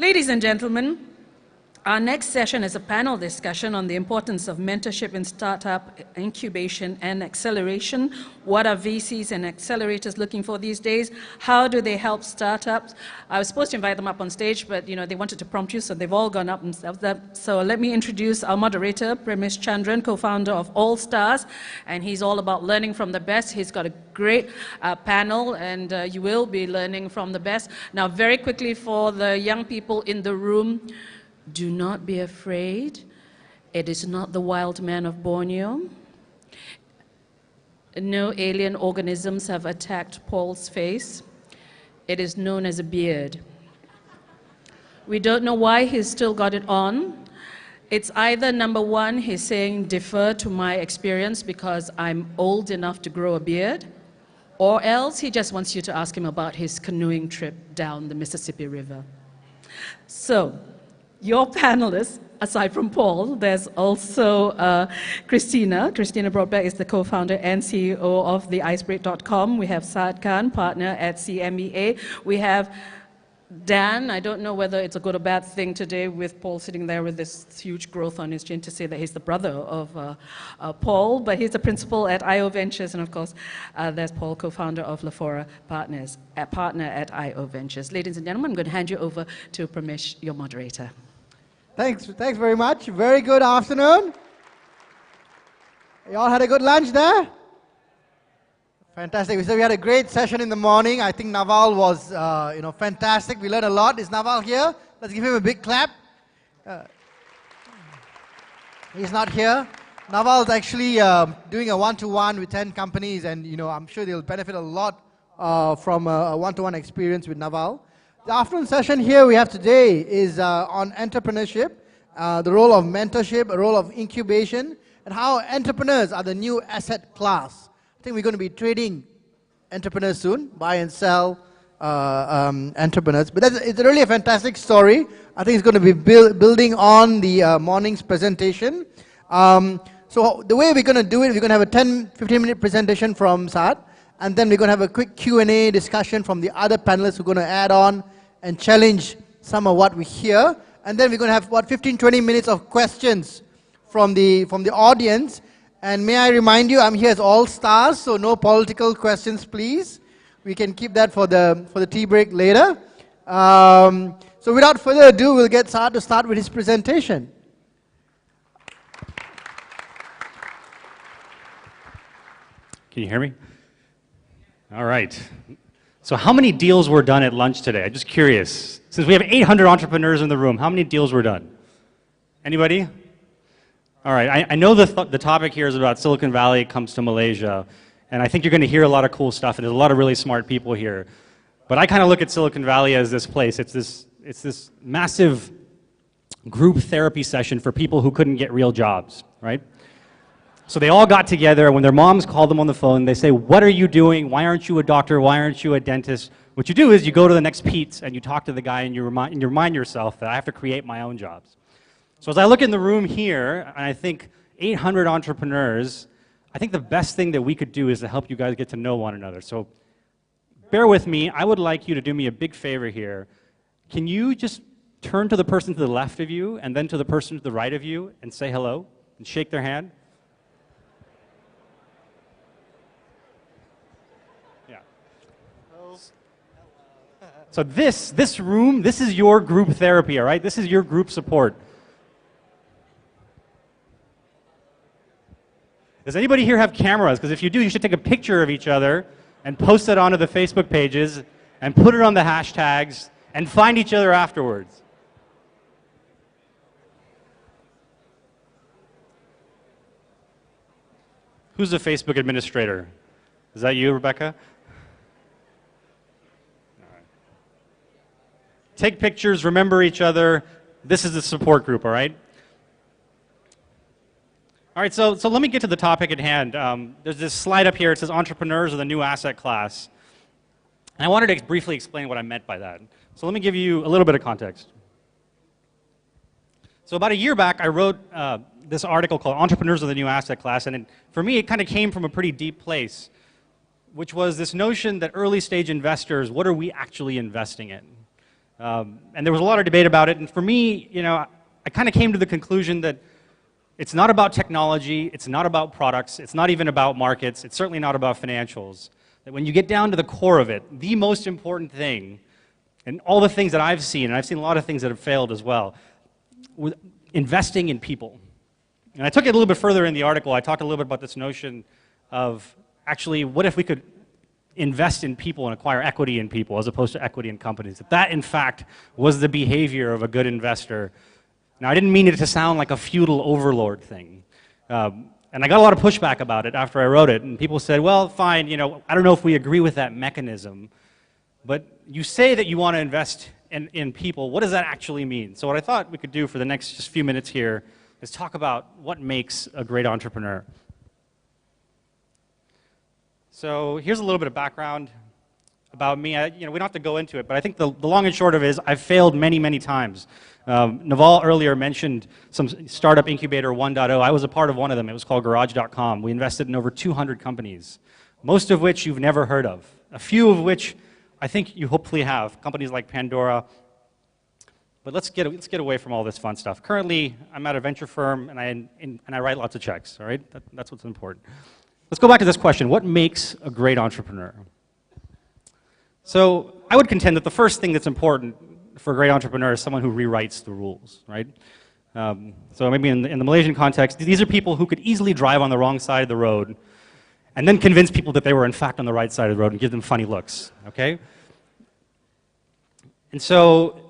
Ladies and gentlemen, our next session is a panel discussion on the importance of mentorship in startup incubation and acceleration. What are VCs and accelerators looking for these days? How do they help startups? I was supposed to invite them up on stage, but they wanted to prompt you, so they've all gone up themselves. So let me introduce our moderator, Premesh Chandran, co-founder of AllStars, and he's all about learning from the best. He's got a great panel, and you will be learning from the best. Now, very quickly for the young people in the room, do not be afraid. It is not the wild man of Borneo. No alien organisms have attacked Paul's face. It is known as a beard. We don't know why he's still got it on. It's either, number one, he's saying defer to my experience because I'm old enough to grow a beard, or else he just wants you to ask him about his canoeing trip down the Mississippi River. So, your panelists, aside from Paul, there's also Christina. Christina Brodbeck is the co-founder and CEO of theicebreak.com. We have Saad Khan, partner at CMEA. We have Dan. I don't know whether it's a good or bad thing today with Paul sitting there with this huge growth on his chin to say that he's the brother of Paul, but he's the principal at IO Ventures, and of course, there's Paul, co-founder of Lefora Partners, partner at IO Ventures. Ladies and gentlemen, I'm going to hand you over to Premesh, your moderator. Thanks very much. Very good afternoon. You all had a good lunch there? Fantastic. So we had a great session in the morning. I think Naval was, fantastic. We learned a lot. Is Naval here? Let's give him a big clap. He's not here. Naval's actually doing a one-to-one with 10 companies, and I'm sure they'll benefit a lot from a one-to-one experience with Naval. The afternoon session here we have today is on entrepreneurship, the role of mentorship, the role of incubation, and how entrepreneurs are the new asset class. I think we're going to be trading entrepreneurs soon, buy and sell entrepreneurs. But it's really a fantastic story. I think it's going to be building on the morning's presentation. So the way we're going to do it, we're going to have a 10-15-minute presentation from Saad, and then we're going to have a quick Q&A discussion from the other panelists who are going to add on and challenge some of what we hear. And then we're going to have, 15-20 minutes of questions from the audience. And may I remind you, I'm here as AllStars, so no political questions, please. We can keep that for the tea break later. So without further ado, we'll get Saad to start with his presentation. Can you hear me? All right. So how many deals were done at lunch today? I'm just curious. Since we have 800 entrepreneurs in the room, how many deals were done? Anybody? All right. I know the topic here is about Silicon Valley comes to Malaysia, and I think you're going to hear a lot of cool stuff, and there's a lot of really smart people here. But I kind of look at Silicon Valley as this place. It's this massive group therapy session for people who couldn't get real jobs, right? So they all got together. When their moms called them on the phone, they say, what are you doing? Why aren't you a doctor? Why aren't you a dentist? What you do is you go to the next Pete's and you talk to the guy and you remind yourself that I have to create my own jobs. So as I look in the room here, and I think 800 entrepreneurs, I think the best thing that we could do is to help you guys get to know one another. So bear with me. I would like you to do me a big favor here. Can you just turn to the person to the left of you and then to the person to the right of you and say hello and shake their hand? So this room, this is your group therapy, all right? This is your group support. Does anybody here have cameras? Because if you do, you should take a picture of each other and post it onto the Facebook pages and put it on the hashtags and find each other afterwards. Who's the Facebook administrator? Is that you, Rebecca? Take pictures, remember each other. This is the support group, all right? All right, so let me get to the topic at hand. There's this slide up here. It says entrepreneurs are the new asset class. And I wanted to briefly explain what I meant by that. So let me give you a little bit of context. So about a year back, I wrote this article called Entrepreneurs are the New Asset Class. And for me, it kind of came from a pretty deep place, which was this notion that early stage investors, what are we actually investing in? And there was a lot of debate about it. And for me, you know, I kind of came to the conclusion that it's not about technology, it's not about products, it's not even about markets, it's certainly not about financials. That when you get down to the core of it, the most important thing, and all the things that I've seen, and I've seen a lot of things that have failed as well, with investing in people. And I took it a little bit further in the article. I talked a little bit about this notion of actually, what if we could invest in people and acquire equity in people as opposed to equity in companies? That, in fact, was the behavior of a good investor. Now, I didn't mean it to sound like a feudal overlord thing. And I got a lot of pushback about it after I wrote it. And people said, well, fine, you know, I don't know if we agree with that mechanism, but you say that you want to invest in people. What does that actually mean? So what I thought we could do for the next just few minutes here is talk about what makes a great entrepreneur. So here's a little bit of background about me. We don't have to go into it, but I think the long and short of it is I've failed many, many times. Naval earlier mentioned some startup incubator 1.0. I was a part of one of them. It was called Garage.com. We invested in over 200 companies, most of which you've never heard of, a few of which I think you hopefully have, companies like Pandora. But let's get away from all this fun stuff. Currently, I'm at a venture firm, and I write lots of checks, all right? That's what's important. Let's go back to this question. What makes a great entrepreneur? So I would contend that the first thing that's important for a great entrepreneur is someone who rewrites the rules, right? So maybe in the Malaysian context, these are people who could easily drive on the wrong side of the road and then convince people that they were in fact on the right side of the road and give them funny looks, okay? And so,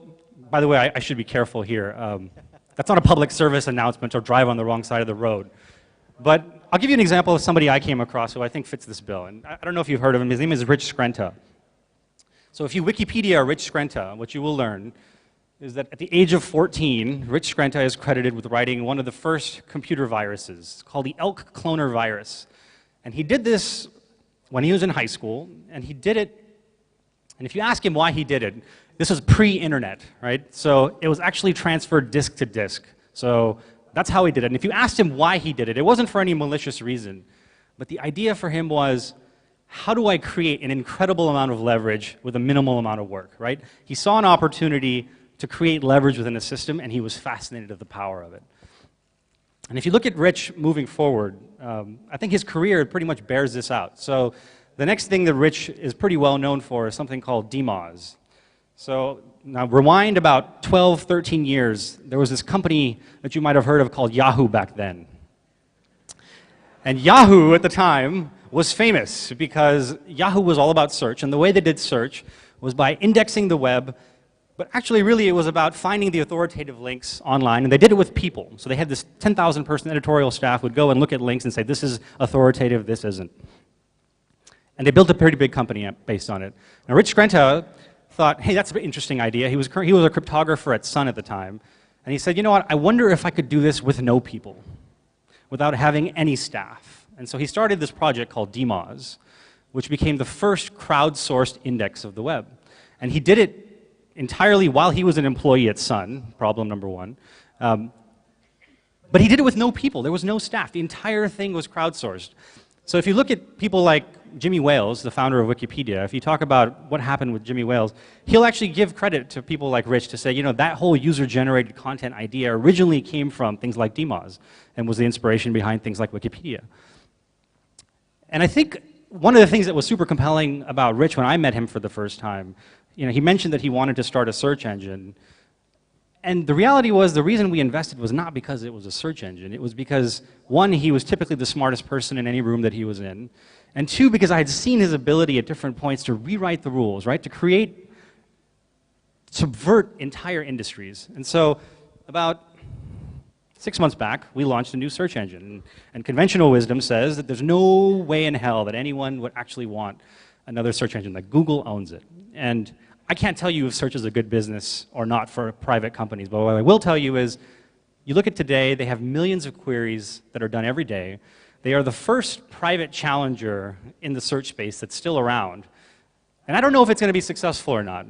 by the way, I should be careful here. That's not a public service announcement or drive on the wrong side of the road. But I'll give you an example of somebody I came across who I think fits this bill. And I don't know if you've heard of him. His name is Rich Skrenta. So if you Wikipedia Rich Skrenta, what you will learn is that at the age of 14, Rich Skrenta is credited with writing one of the first computer viruses. It's called the elk cloner virus. And he did this when he was in high school, and he did it, and if you ask him why he did it, this was pre-internet, right? So it was actually transferred disk to disk. So that's how he did it. And if you asked him why he did it, it wasn't for any malicious reason. But the idea for him was, how do I create an incredible amount of leverage with a minimal amount of work, right? He saw an opportunity to create leverage within a system, and he was fascinated with the power of it. And if you look at Rich moving forward, I think his career pretty much bears this out. So the next thing that Rich is pretty well known for is something called DMOZ. So now rewind about 12, 13 years, there was this company that you might have heard of called Yahoo back then. And Yahoo at the time was famous because Yahoo was all about search, and the way they did search was by indexing the web, but actually really it was about finding the authoritative links online, and they did it with people. So they had this 10,000 person editorial staff would go and look at links and say, this is authoritative, this isn't. And they built a pretty big company based on it. Now Rich Skrenta thought, hey, that's an interesting idea. He was a cryptographer at Sun at the time, and he said, you know what, I wonder if I could do this with no people, without having any staff. And so he started this project called DMOZ, which became the first crowdsourced index of the web. And he did it entirely while he was an employee at Sun, problem number one. But he did it with no people. There was no staff. The entire thing was crowdsourced. So if you look at people like Jimmy Wales, the founder of Wikipedia, if you talk about what happened with Jimmy Wales, he'll actually give credit to people like Rich to say, you know, that whole user-generated content idea originally came from things like DMOZ and was the inspiration behind things like Wikipedia. And I think one of the things that was super compelling about Rich when I met him for the first time, you know, he mentioned that he wanted to start a search engine. And the reality was the reason we invested was not because it was a search engine. It was because, one, he was typically the smartest person in any room that he was in. And two, because I had seen his ability at different points to rewrite the rules, right? To create, subvert entire industries. And so about 6 months back, we launched a new search engine. And conventional wisdom says that there's no way in hell that anyone would actually want another search engine, that Google owns it. And I can't tell you if search is a good business or not for private companies, but what I will tell you is, you look at today, they have millions of queries that are done every day. They are the first private challenger in the search space that's still around. And I don't know if it's going to be successful or not.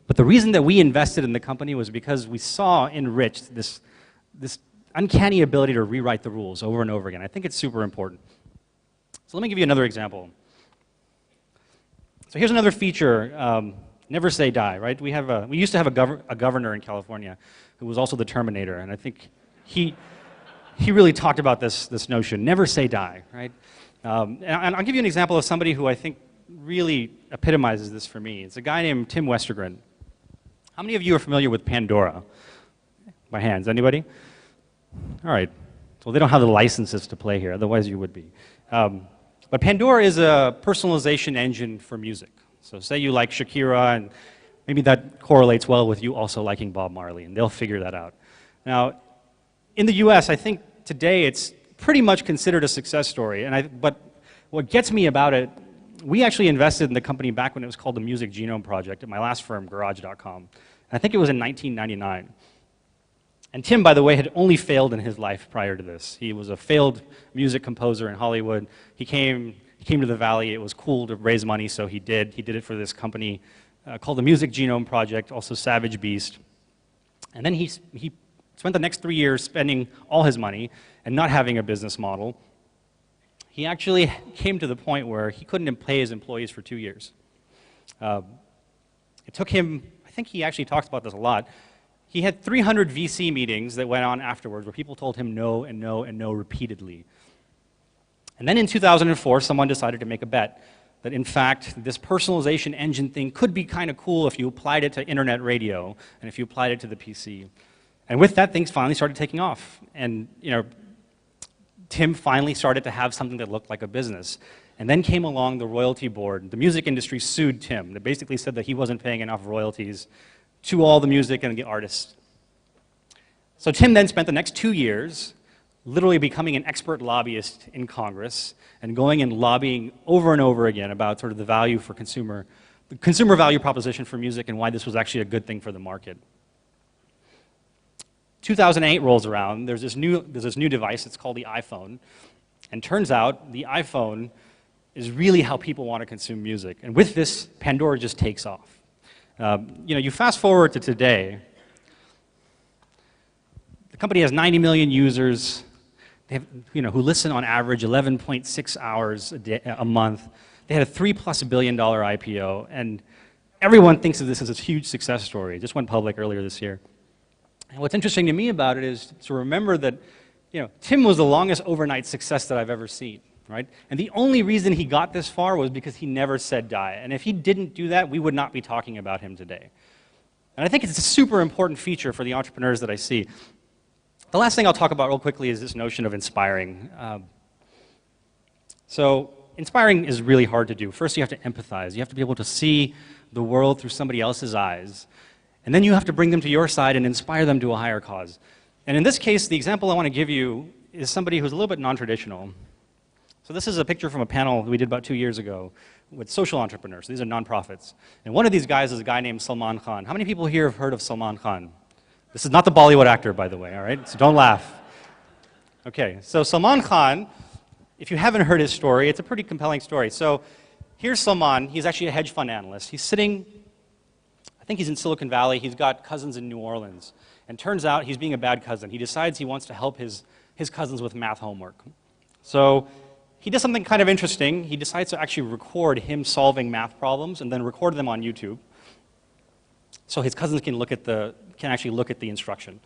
But the reason that we invested in the company was because we saw in Rich this uncanny ability to rewrite the rules over and over again. I think it's super important. So let me give you another example. So here's another feature Never say die, right? We used to have a governor in California who was also the Terminator, and I think he really talked about this notion, never say die, right? And I'll give you an example of somebody who I think really epitomizes this for me. It's a guy named Tim Westergren. How many of you are familiar with Pandora? By hands, anybody? All right. So they don't have the licenses to play here, otherwise you would be. But Pandora is a personalization engine for music. So say you like Shakira, and maybe that correlates well with you also liking Bob Marley, and they'll figure that out. Now, in the US, I think today it's pretty much considered a success story. But what gets me about it, we actually invested in the company back when it was called the Music Genome Project at my last firm, Garage.com. I think it was in 1999. And Tim, by the way, had only failed in his life prior to this. He was a failed music composer in Hollywood. He came to the Valley. It was cool to raise money, so he did. He did it for this company called the Music Genome Project, also Savage Beast. And then he spent the next 3 years spending all his money and not having a business model. He actually came to the point where he couldn't pay his employees for 2 years. It took him, I think he actually talks about this a lot, he had 300 VC meetings that went on afterwards where people told him no and no and no repeatedly. And then in 2004, someone decided to make a bet that in fact this personalization engine thing could be kind of cool if you applied it to internet radio and if you applied it to the PC. And with that, things finally started taking off. And Tim finally started to have something that looked like a business. And then came along the royalty board. The music industry sued Tim. They basically said that he wasn't paying enough royalties to all the music and the artists. So Tim then spent the next 2 years literally becoming an expert lobbyist in Congress and going and lobbying over and over again about sort of the value for the consumer value proposition for music and why this was actually a good thing for the market. 2008 rolls around, there's this new device, it's called the iPhone, and turns out the iPhone is really how people want to consume music. And with this, Pandora just takes off. You fast forward to today, the company has 90 million users, they have, who listen on average 11.6 hours a month. They had a $3+ billion IPO, and everyone thinks of this as a huge success story. It just went public earlier this year. And what's interesting to me about it is to remember that Tim was the longest overnight success that I've ever seen. Right? And the only reason he got this far was because he never said die. And if he didn't do that, we would not be talking about him today. And I think it's a super important feature for the entrepreneurs that I see. The last thing I'll talk about real quickly is this notion of inspiring. So inspiring is really hard to do. First, you have to empathize. You have to be able to see the world through somebody else's eyes. And then you have to bring them to your side and inspire them to a higher cause. And in this case, the example I want to give you is somebody who's a little bit non-traditional. So this is a picture from a panel we did about 2 years ago with social entrepreneurs. These are nonprofits. And one of these guys is a guy named Salman Khan. How many people here have heard of Salman Khan? This is not the Bollywood actor, by the way, all right? So don't laugh. Okay, so Salman Khan, if you haven't heard his story, it's a pretty compelling story. So here's Salman. He's actually a hedge fund analyst. He's sitting, I think he's in Silicon Valley. He's got cousins in New Orleans. And turns out he's being a bad cousin. He decides he wants to help his cousins with math homework. So he does something kind of interesting. He decides to actually record him solving math problems and then record them on YouTube, so his cousins can actually look at the instruction.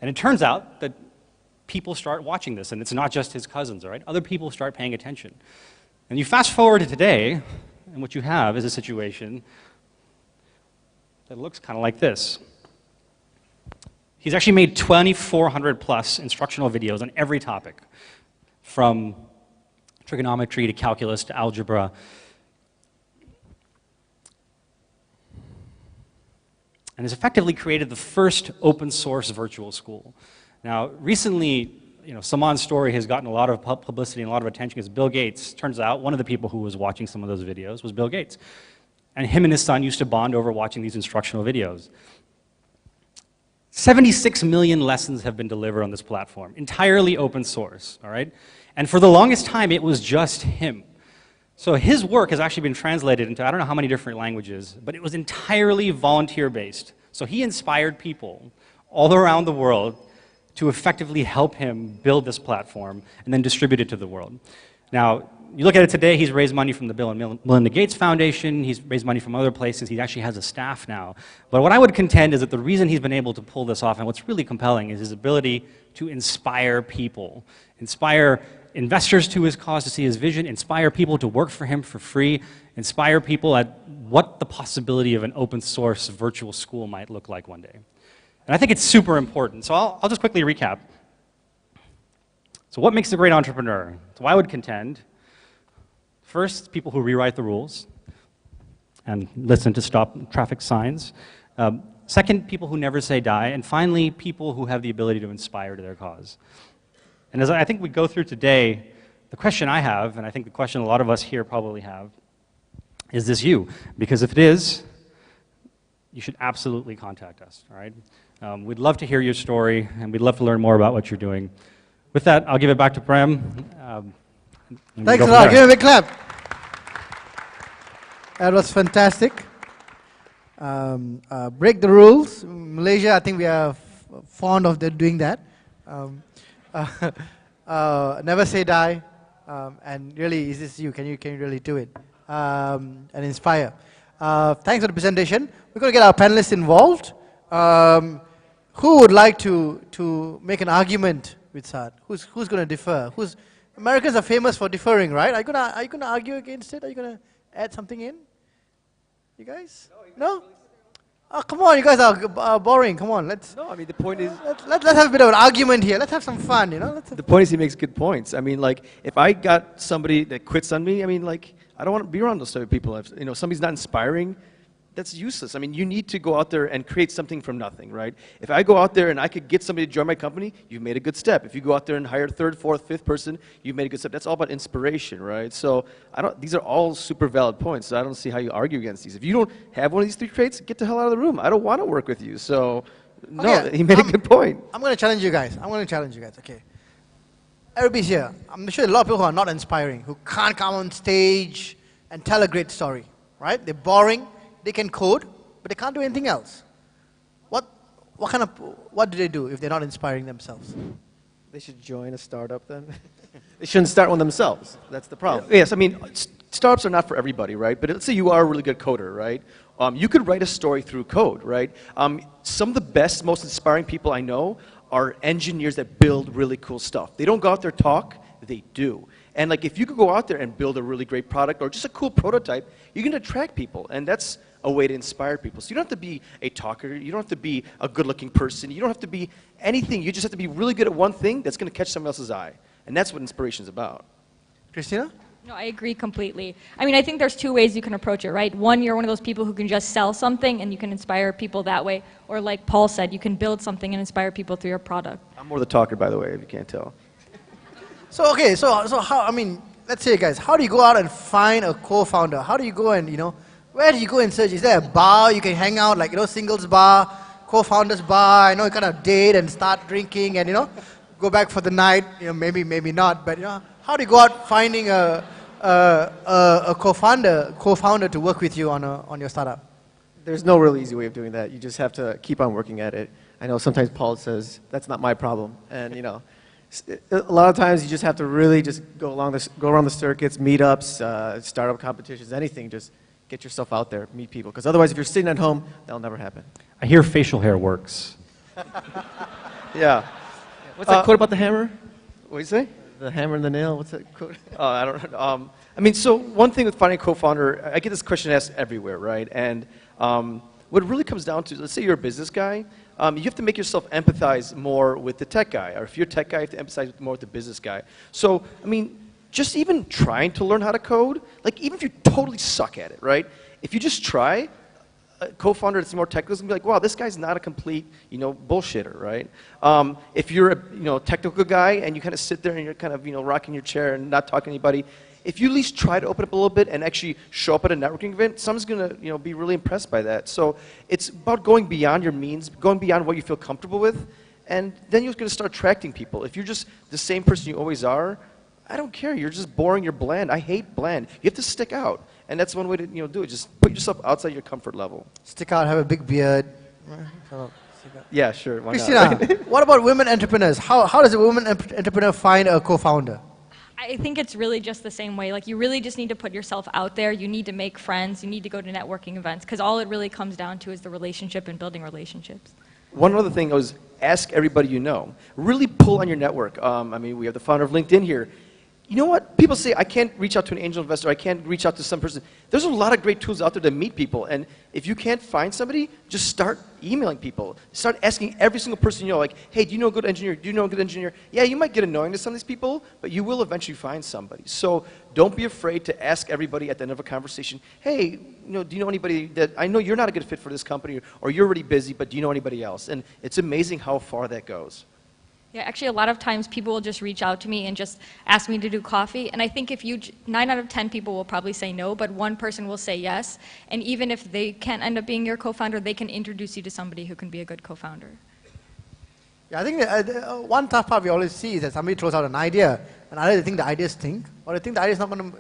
And it turns out that people start watching this, and it's not just his cousins, all right? Other people start paying attention. And you fast forward to today, and what you have is a situation that looks kind of like this. He's actually made 2,400 plus instructional videos on every topic, from trigonometry to calculus to algebra. And has effectively created the first open source virtual school. Now, recently, Salman's story has gotten a lot of publicity and a lot of attention because Bill Gates, turns out, one of the people who was watching some of those videos was Bill Gates. And him and his son used to bond over watching these instructional videos. 76 million lessons have been delivered on this platform, entirely open source, all right? And for the longest time, it was just him. So his work has actually been translated into I don't know how many different languages, but it was entirely volunteer-based. So he inspired people all around the world to effectively help him build this platform and then distribute it to the world. Now, you look at it today, he's raised money from the Bill and Melinda Gates Foundation, he's raised money from other places, he actually has a staff now. But what I would contend is that the reason he's been able to pull this off, and what's really compelling, is his ability to inspire people. Inspire investors to his cause, to see his vision, inspire people to work for him for free, inspire people at what the possibility of an open source virtual school might look like one day. And I think it's super important. So I'll just quickly recap. So what makes a great entrepreneur? So I would contend, first, people who rewrite the rules and listen to stop traffic signs. Second, people who never say die. And finally, people who have the ability to inspire to their cause. And as I think we go through today, the question I have, and I think the question a lot of us here probably have, is this you? Because if it is, you should absolutely contact us, all right? We'd love to hear your story, and we'd love to learn more about what you're doing. With that, I'll give it back to Prem. Thanks a lot. Give him a big clap. That was fantastic. Break the rules. Malaysia, I think we are fond of doing that. Never say die. And really, is this you? Can you really do it? And inspire. Thanks for the presentation. We're going to get our panelists involved. Who would like to make an argument with Saad? Who's going to defer? Americans are famous for deferring, right? Are you going to argue against it? Are you going to add something in? You guys? No? Oh, come on, you guys are boring. Come on, let's. No, I mean the point is. Let's have a bit of an argument here. Let's have some fun, you know. The point is he makes good points. I mean, like if I got somebody that quits on me, I mean, like I don't want to be around those type of people. If, you know, somebody's not inspiring, that's useless. I mean, you need to go out there and create something from nothing, right? If I go out there and I could get somebody to join my company, you've made a good step. If you go out there and hire a third, fourth, fifth person, you've made a good step. That's all about inspiration, right? So these are all super valid points. So I don't see how you argue against these. If you don't have one of these three traits, get the hell out of the room. I don't want to work with you. So no, okay, he made a good point. I'm going to challenge you guys. Okay. Everybody's here. I'm sure a lot of people who are not inspiring, who can't come on stage and tell a great story, right? They're boring. They can code, but they can't do anything else. What do they do if they're not inspiring themselves? They should join a startup then. They shouldn't start one themselves. That's the problem. Yes, I mean, startups are not for everybody, right? But let's say you are a really good coder, right? You could write a story through code, right? Some of the best, most inspiring people I know are engineers that build really cool stuff. They don't go out there talk, they do. And like if you could go out there and build a really great product or just a cool prototype, you can attract people. And that's a way to inspire people. So you don't have to be a talker, you don't have to be a good-looking person, you don't have to be anything. You just have to be really good at one thing that's going to catch someone else's eye. And that's what inspiration is about. Christina? No, I agree completely. I mean, I think there's two ways you can approach it, right? One, you're one of those people who can just sell something and you can inspire people that way. Or like Paul said, you can build something and inspire people through your product. I'm more the talker, by the way, if you can't tell. So, okay, so how, I mean, let's say, guys, how do you go out and find a co-founder? How do you go and, where do you go and search? Is there a bar you can hang out, like, singles bar, co-founders bar, you kind of date and start drinking and, go back for the night, maybe not, but, how do you go out finding a co-founder to work with you on your startup? There's no real easy way of doing that. You just have to keep on working at it. I know sometimes Paul says, that's not my problem. And, a lot of times you just have to really just go around the circuits, meetups, startup competitions, anything. Just get yourself out there, meet people. Because otherwise, if you're sitting at home, that'll never happen. I hear facial hair works. Yeah. What's that quote about the hammer? What do you say? The hammer and the nail. What's that quote? I don't know. I mean, so one thing with finding a co-founder, I get this question asked everywhere, right? And what it really comes down to, let's say you're a business guy, you have to make yourself empathize more with the tech guy. Or if you're a tech guy, you have to empathize more with the business guy. So, I mean, just even trying to learn how to code, like even if you totally suck at it, right? If you just try, a co-founder that's more technical is going to be like, wow, this guy's not a complete, bullshitter, right? If you're a, technical guy and you kind of sit there and you're kind of, rocking your chair and not talking to anybody, if you at least try to open up a little bit and actually show up at a networking event, someone's going to, be really impressed by that. So it's about going beyond your means, going beyond what you feel comfortable with, and then you're going to start attracting people. If you're just the same person you always are, I don't care. You're just boring. You're bland. I hate bland. You have to stick out, and that's one way to do it. Just put yourself outside your comfort level. Stick out. Have a big beard. Yeah, sure. Why Christina, not? what about women entrepreneurs? How does a woman entrepreneur find a co-founder? I think it's really just the same way. Like, you really just need to put yourself out there. You need to make friends. You need to go to networking events, because all it really comes down to is the relationship and building relationships. One other thing was ask everybody you know. Really pull on your network. I mean, we have the founder of LinkedIn here. You know what? People say, I can't reach out to an angel investor. I can't reach out to some person. There's a lot of great tools out there to meet people. And if you can't find somebody, just start emailing people. Start asking every single person you know, like, hey, do you know a good engineer? Do you know a good engineer? Yeah, you might get annoying to some of these people, but you will eventually find somebody. So don't be afraid to ask everybody at the end of a conversation, hey, you know, do you know anybody that, I know you're not a good fit for this company, or you're already busy, but do you know anybody else? And it's amazing how far that goes. Yeah, actually, a lot of times people will just reach out to me and just ask me to do coffee. And I think if 9 out of 10 people will probably say no, but one person will say yes. And even if they can't end up being your co-founder, they can introduce you to somebody who can be a good co-founder. Yeah, I think one tough part we always see is that somebody throws out an idea, and either they think the idea stink, or they think the idea is not going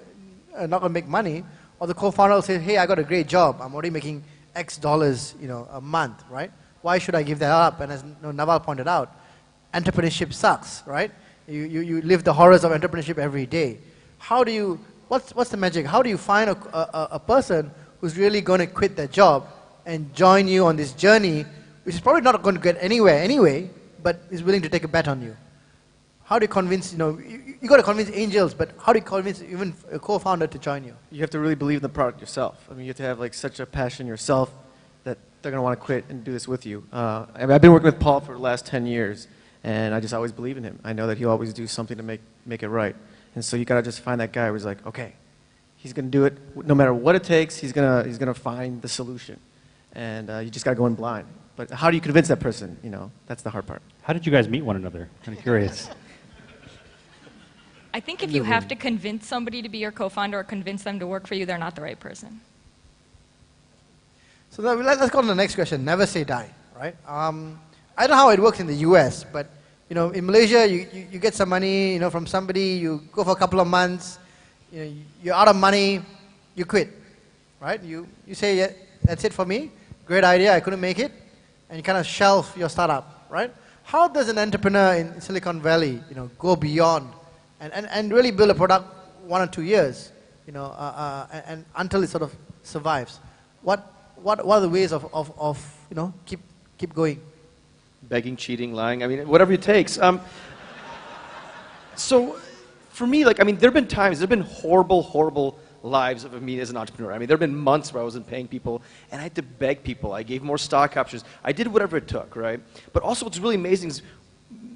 to make money, or the co-founder will say, hey, I got a great job. I'm already making X dollars, you know, a month, right? Why should I give that up? And as Naval pointed out, entrepreneurship sucks, right? You live the horrors of entrepreneurship every day. How do you, what's the magic? How do you find a person who's really going to quit their job and join you on this journey, which is probably not going to get anywhere anyway, but is willing to take a bet on you? How do you convince, you know, you got to convince angels, but how do you convince even a co-founder to join you? You have to really believe in the product yourself. I mean, you have to have like such a passion yourself that they're going to want to quit and do this with you. I mean, I've been working with Paul for the last 10 years. And I just always believe in him. I know that he'll always do something to make it right. And so you gotta just find that guy who's like, okay, he's gonna do it no matter what it takes. He's gonna find the solution. And you just gotta go in blind. But how do you convince that person? You know, that's the hard part. How did you guys meet one another? I'm curious. I think if you have to convince somebody to be your co-founder or convince them to work for you, they're not the right person. So let's go to the next question. Never say die, right? I don't know how it works in the US, but you know, in Malaysia, you get some money, you know, from somebody, you go for a couple of months, you know, you're out of money, you quit, right? You say, yeah, that's it for me, great idea, I couldn't make it, and you kind of shelf your startup, right? How does an entrepreneur in Silicon Valley, you know, go beyond and really build a product 1 or 2 years, you know, and until it sort of survives? What are the ways of you know, keep going? Begging, cheating, lying, I mean, whatever it takes. So for me, like, I mean, there have been times, there have been horrible lives of me as an entrepreneur. I mean, there have been months where I wasn't paying people, and I had to beg people. I gave more stock options. I did whatever it took, right? But also what's really amazing is,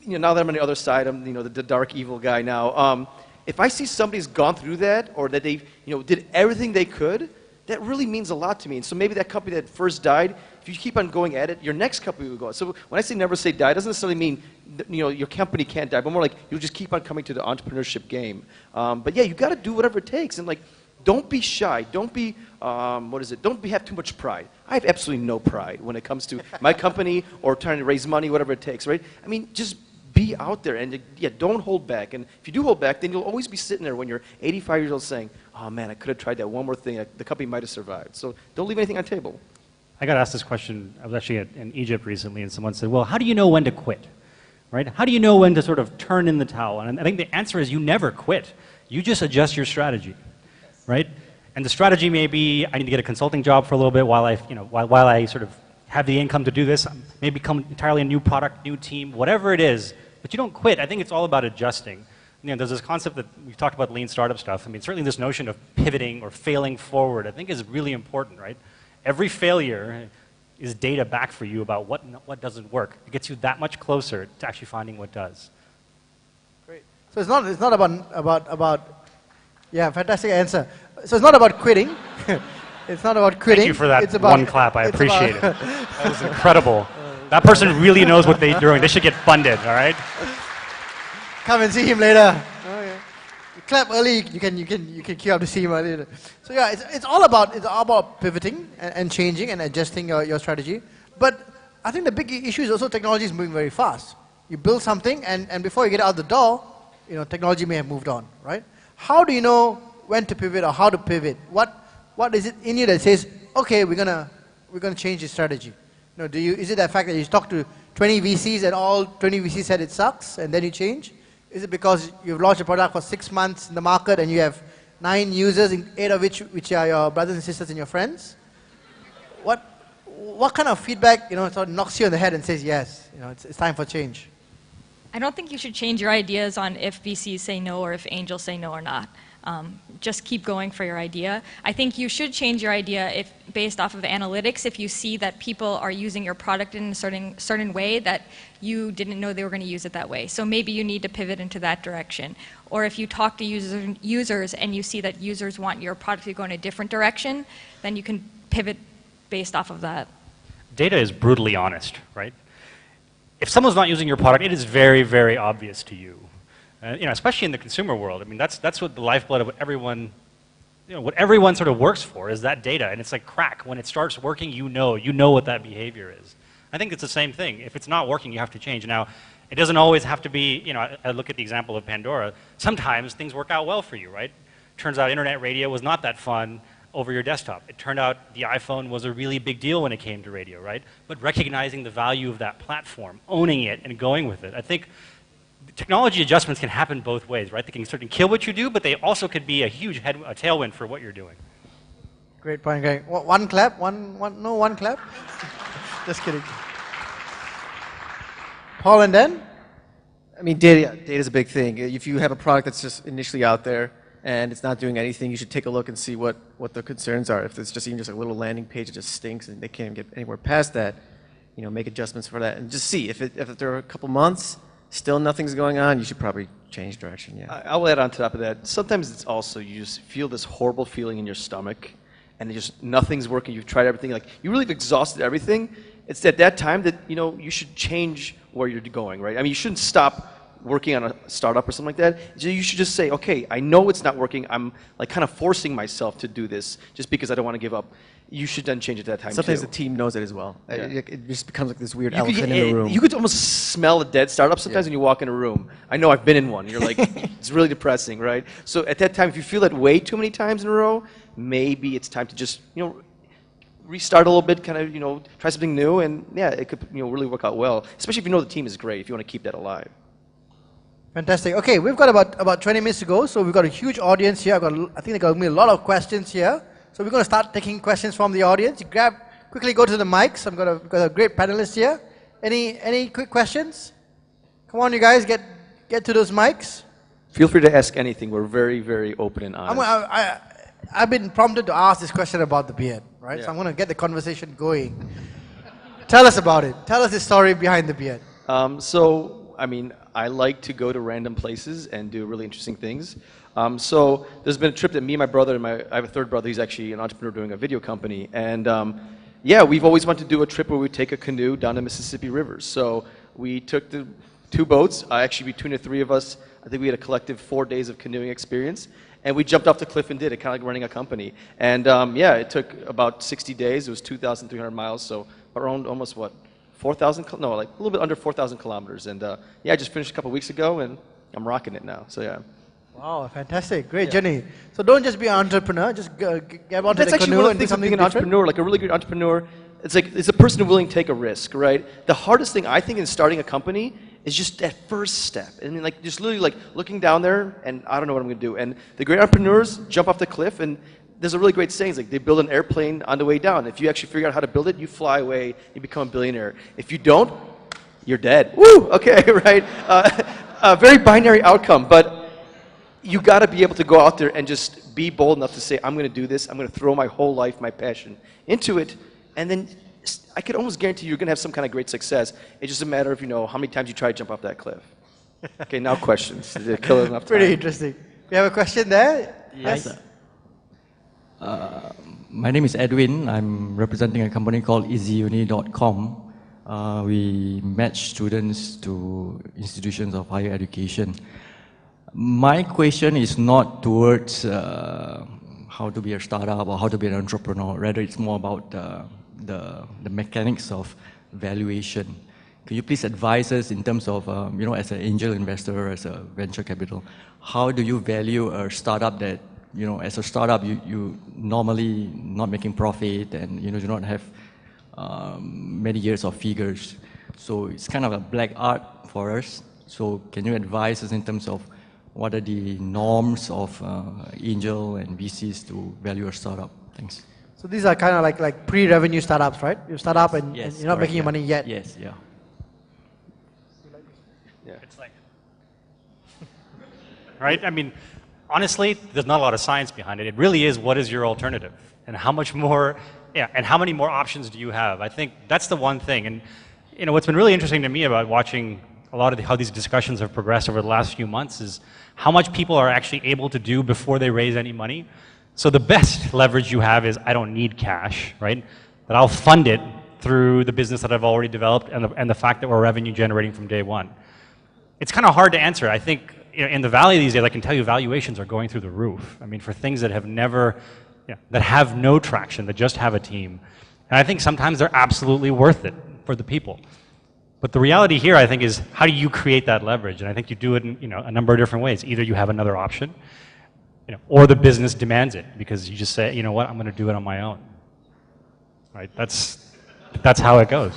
you know, now that I'm on the other side, I'm, you know, the dark evil guy now. If I see somebody's gone through that, or that they, you know, did everything they could, that really means a lot to me. And so maybe that company that first died, if you keep on going at it, your next company will go on. So when I say never say die, it doesn't necessarily mean that, you know, your company can't die, but more like you'll just keep on coming to the entrepreneurship game. But yeah, you got to do whatever it takes. And like, don't be shy. Don't be, have too much pride. I have absolutely no pride when it comes to my company or trying to raise money, whatever it takes, right? I mean, just be out there and yeah, don't hold back. And if you do hold back, then you'll always be sitting there when you're 85 years old saying, oh man, I could have tried that one more thing. The company might have survived. So don't leave anything on the table. I got asked this question. I was actually in Egypt recently, and someone said, well, how do you know when to quit? Right? How do you know when to sort of turn in the towel? And I think the answer is you never quit. You just adjust your strategy, right? And the strategy may be, I need to get a consulting job for a little bit while I sort of have the income to do this, maybe become entirely a new product, new team, whatever it is. But you don't quit. I think it's all about adjusting. You know, there's this concept that we've talked about lean startup stuff. I mean, certainly this notion of pivoting or failing forward, I think is really important, right? Every failure is data back for you about what doesn't work. It gets you that much closer to actually finding what does. Great. So it's not about yeah, fantastic answer. So it's not about quitting. It's not about quitting. Thank you for that it's about, one clap. I appreciate it. That was incredible. That person really knows what they're doing. They should get funded, all right? Come and see him later. Okay. You clap early, you can queue up to see him later. So yeah, it's all about pivoting and changing and adjusting your strategy. But I think the big issue is also technology is moving very fast. You build something and before you get out the door, you know, technology may have moved on, right? How do you know when to pivot or how to pivot? What is it in you that says, okay, we're gonna change the strategy? You know, is it that fact that you talk to 20 VCs and all 20 VCs said it sucks and then you change? Is it because you've launched a product for 6 months in the market and you have 9 users, 8 of which are your brothers and sisters and your friends? What kind of feedback, sort of knocks you on the head and says, yes, it's time for change? I don't think you should change your ideas on if VCs say no or if angels say no or not. Just keep going for your idea. I think you should change your idea based off of the analytics if you see that people are using your product in a certain way that you didn't know they were going to use it that way. So maybe you need to pivot into that direction. Or if you talk to users and you see that users want your product to go in a different direction, then you can pivot based off of that. Data is brutally honest, right? If someone's not using your product, it is very, very obvious to you. Especially in the consumer world. I mean, that's what the lifeblood of what everyone, what everyone sort of works for is that data. And it's like crack. When it starts working, you know what that behavior is. I think it's the same thing. If it's not working, you have to change. Now, it doesn't always have to be, I look at the example of Pandora. Sometimes things work out well for you, right? Turns out internet radio was not that fun over your desktop. It turned out the iPhone was a really big deal when it came to radio, right? But recognizing the value of that platform, owning it, and going with it. I think technology adjustments can happen both ways, right? They can certainly kill what you do, but they also could be a huge tailwind for what you're doing. Great point, Greg. One clap? One clap? Just kidding. Paul and Dan? I mean, data is a big thing. If you have a product that's just initially out there and it's not doing anything, you should take a look and see what the concerns are. If it's just even just a little landing page that just stinks and they can't get anywhere past that, make adjustments for that and just see. If there are a couple months, still nothing's going on, you should probably change direction, yeah. I'll add on top of that. Sometimes it's also you just feel this horrible feeling in your stomach and just nothing's working. You've tried everything. Like you really have exhausted everything. It's at that time that, you should change where you're going, right? I mean, you shouldn't stop working on a startup or something like that. You should just say, okay, I know it's not working. I'm like kind of forcing myself to do this just because I don't want to give up. You should then change it at that time Sometimes too. the team knows it as well. Yeah. It just becomes like this weird elephant in the room. You could almost smell a dead startup sometimes when you walk in a room. I know I've been in one. You're like, it's really depressing, right? So at that time, if you feel that way too many times in a row, maybe it's time to just, restart a little bit, kind of, try something new, and yeah, it could, really work out well. Especially if you know the team is great, if you want to keep that alive. Fantastic. Okay, we've got about 20 minutes to go, so we've got a huge audience here. I think there are going to be a lot of questions here. So we're going to start taking questions from the audience. Quickly go to the mics. We've got a great panelist here. Any quick questions? Come on, you guys, get to those mics. Feel free to ask anything. We're very, very open and honest. I've been prompted to ask this question about the beard, right? Yeah. So I'm going to get the conversation going. Tell us about it. Tell us the story behind the beard. I like to go to random places and do really interesting things. So there's been a trip that me and my brother, I have a third brother, he's actually an entrepreneur doing a video company. And we've always wanted to do a trip where we take a canoe down the Mississippi River. So we took the 2 boats, actually between the 3 of us, I think we had a collective 4 days of canoeing experience. And we jumped off the cliff and did it, kind of like running a company. And it took about 60 days. It was 2,300 miles, so around almost what? 4,000? No, like a little bit under 4,000 kilometers. And I just finished a couple weeks ago, and I'm rocking it now. So yeah. Wow, fantastic, great journey. So don't just be an entrepreneur, just get onto the canoe and do something different. That's actually one of the things of being an entrepreneur, like a really good entrepreneur. It's a person willing to take a risk, right? The hardest thing I think in starting a company is just that first step. And like just literally like looking down there and I don't know what I'm going to do. And the great entrepreneurs jump off the cliff, and there's a really great saying, it's like they build an airplane on the way down. If you actually figure out how to build it, you fly away, you become a billionaire. If you don't, you're dead. Woo, okay, right? A very binary outcome, but you got to be able to go out there and just be bold enough to say, I'm going to do this. I'm going to throw my whole life, my passion into it. And then I could almost guarantee you're going to have some kind of great success. It's just a matter of, how many times you try to jump off that cliff. Okay, now questions. Did it kill enough time? Pretty interesting. We have a question there? Yes. My name is Edwin. I'm representing a company called easyuni.com. We match students to institutions of higher education. My question is not towards how to be a startup or how to be an entrepreneur. Rather, it's more about the mechanics of valuation. Could you please advise us in terms of, as an angel investor, as a venture capital, how do you value a startup that, as a startup, you normally not making profit and, do not have many years of figures. So it's kind of a black art for us. So can you advise us in terms of what are the norms of angel and VCs to value a startup? Thanks. So these are kind of like pre-revenue startups, right? You start up and, Yes, and you're not making your money yet. Yes, yeah. Yeah. It's like, right? I mean, honestly, there's not a lot of science behind it. It really is, what is your alternative? And how much more, and how many more options do you have? I think that's the one thing. And you know, what's been really interesting to me about watching a lot of how these discussions have progressed over the last few months is how much people are actually able to do before they raise any money. So the best leverage you have is, I don't need cash, right? But I'll fund it through the business that I've already developed and the fact that we're revenue generating from day one. It's kind of hard to answer. I think in the Valley these days, I can tell you valuations are going through the roof. I mean, for things that have never, that have no traction, that just have a team. And I think sometimes they're absolutely worth it for the people. But the reality here, I think, is how do you create that leverage? And I think you do it in a number of different ways. Either you have another option, or the business demands it because you just say, you know what, I'm going to do it on my own. Right? That's how it goes.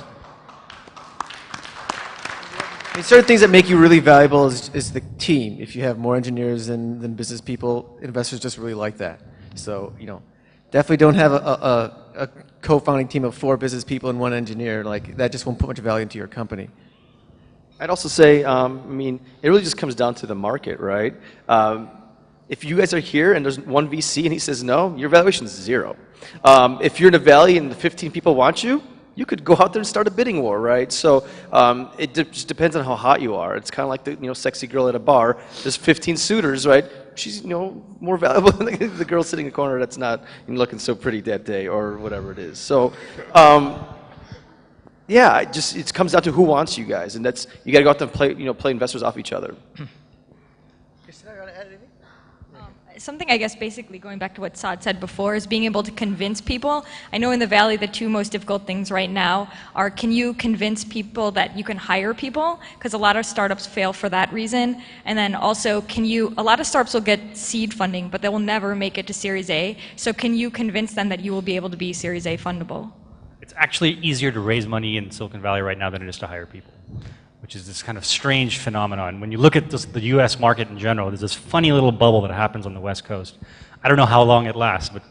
I mean, certain things that make you really valuable is the team. If you have more engineers than business people, investors just really like that. So, definitely don't have a co-founding team of 4 business people and 1 engineer. Like, that just won't put much value into your company. I'd also say, I mean, it really just comes down to the market, right? If you guys are here and there's one VC and he says no, your valuation is 0. If you're in a valley and the 15 people want you, you could go out there and start a bidding war, right? So it just depends on how hot you are. It's kind of like the sexy girl at a bar. There's 15 suitors, right? She's more valuable than the girl sitting in the corner that's not looking so pretty that day or whatever it is. So yeah, it comes down to who wants you guys, and that's you got to go out there and play investors off each other. Christina, you want to add anything? Something, I guess, basically going back to what Saad said before, is being able to convince people. I know in the Valley, the 2 most difficult things right now are, can you convince people that you can hire people? Because a lot of startups fail for that reason. And then also, a lot of startups will get seed funding, but they will never make it to Series A. So can you convince them that you will be able to be Series A fundable? It's actually easier to raise money in Silicon Valley right now than it is to hire people, which is this kind of strange phenomenon. When you look at the US market in general, there's this funny little bubble that happens on the West Coast. I don't know how long it lasts, but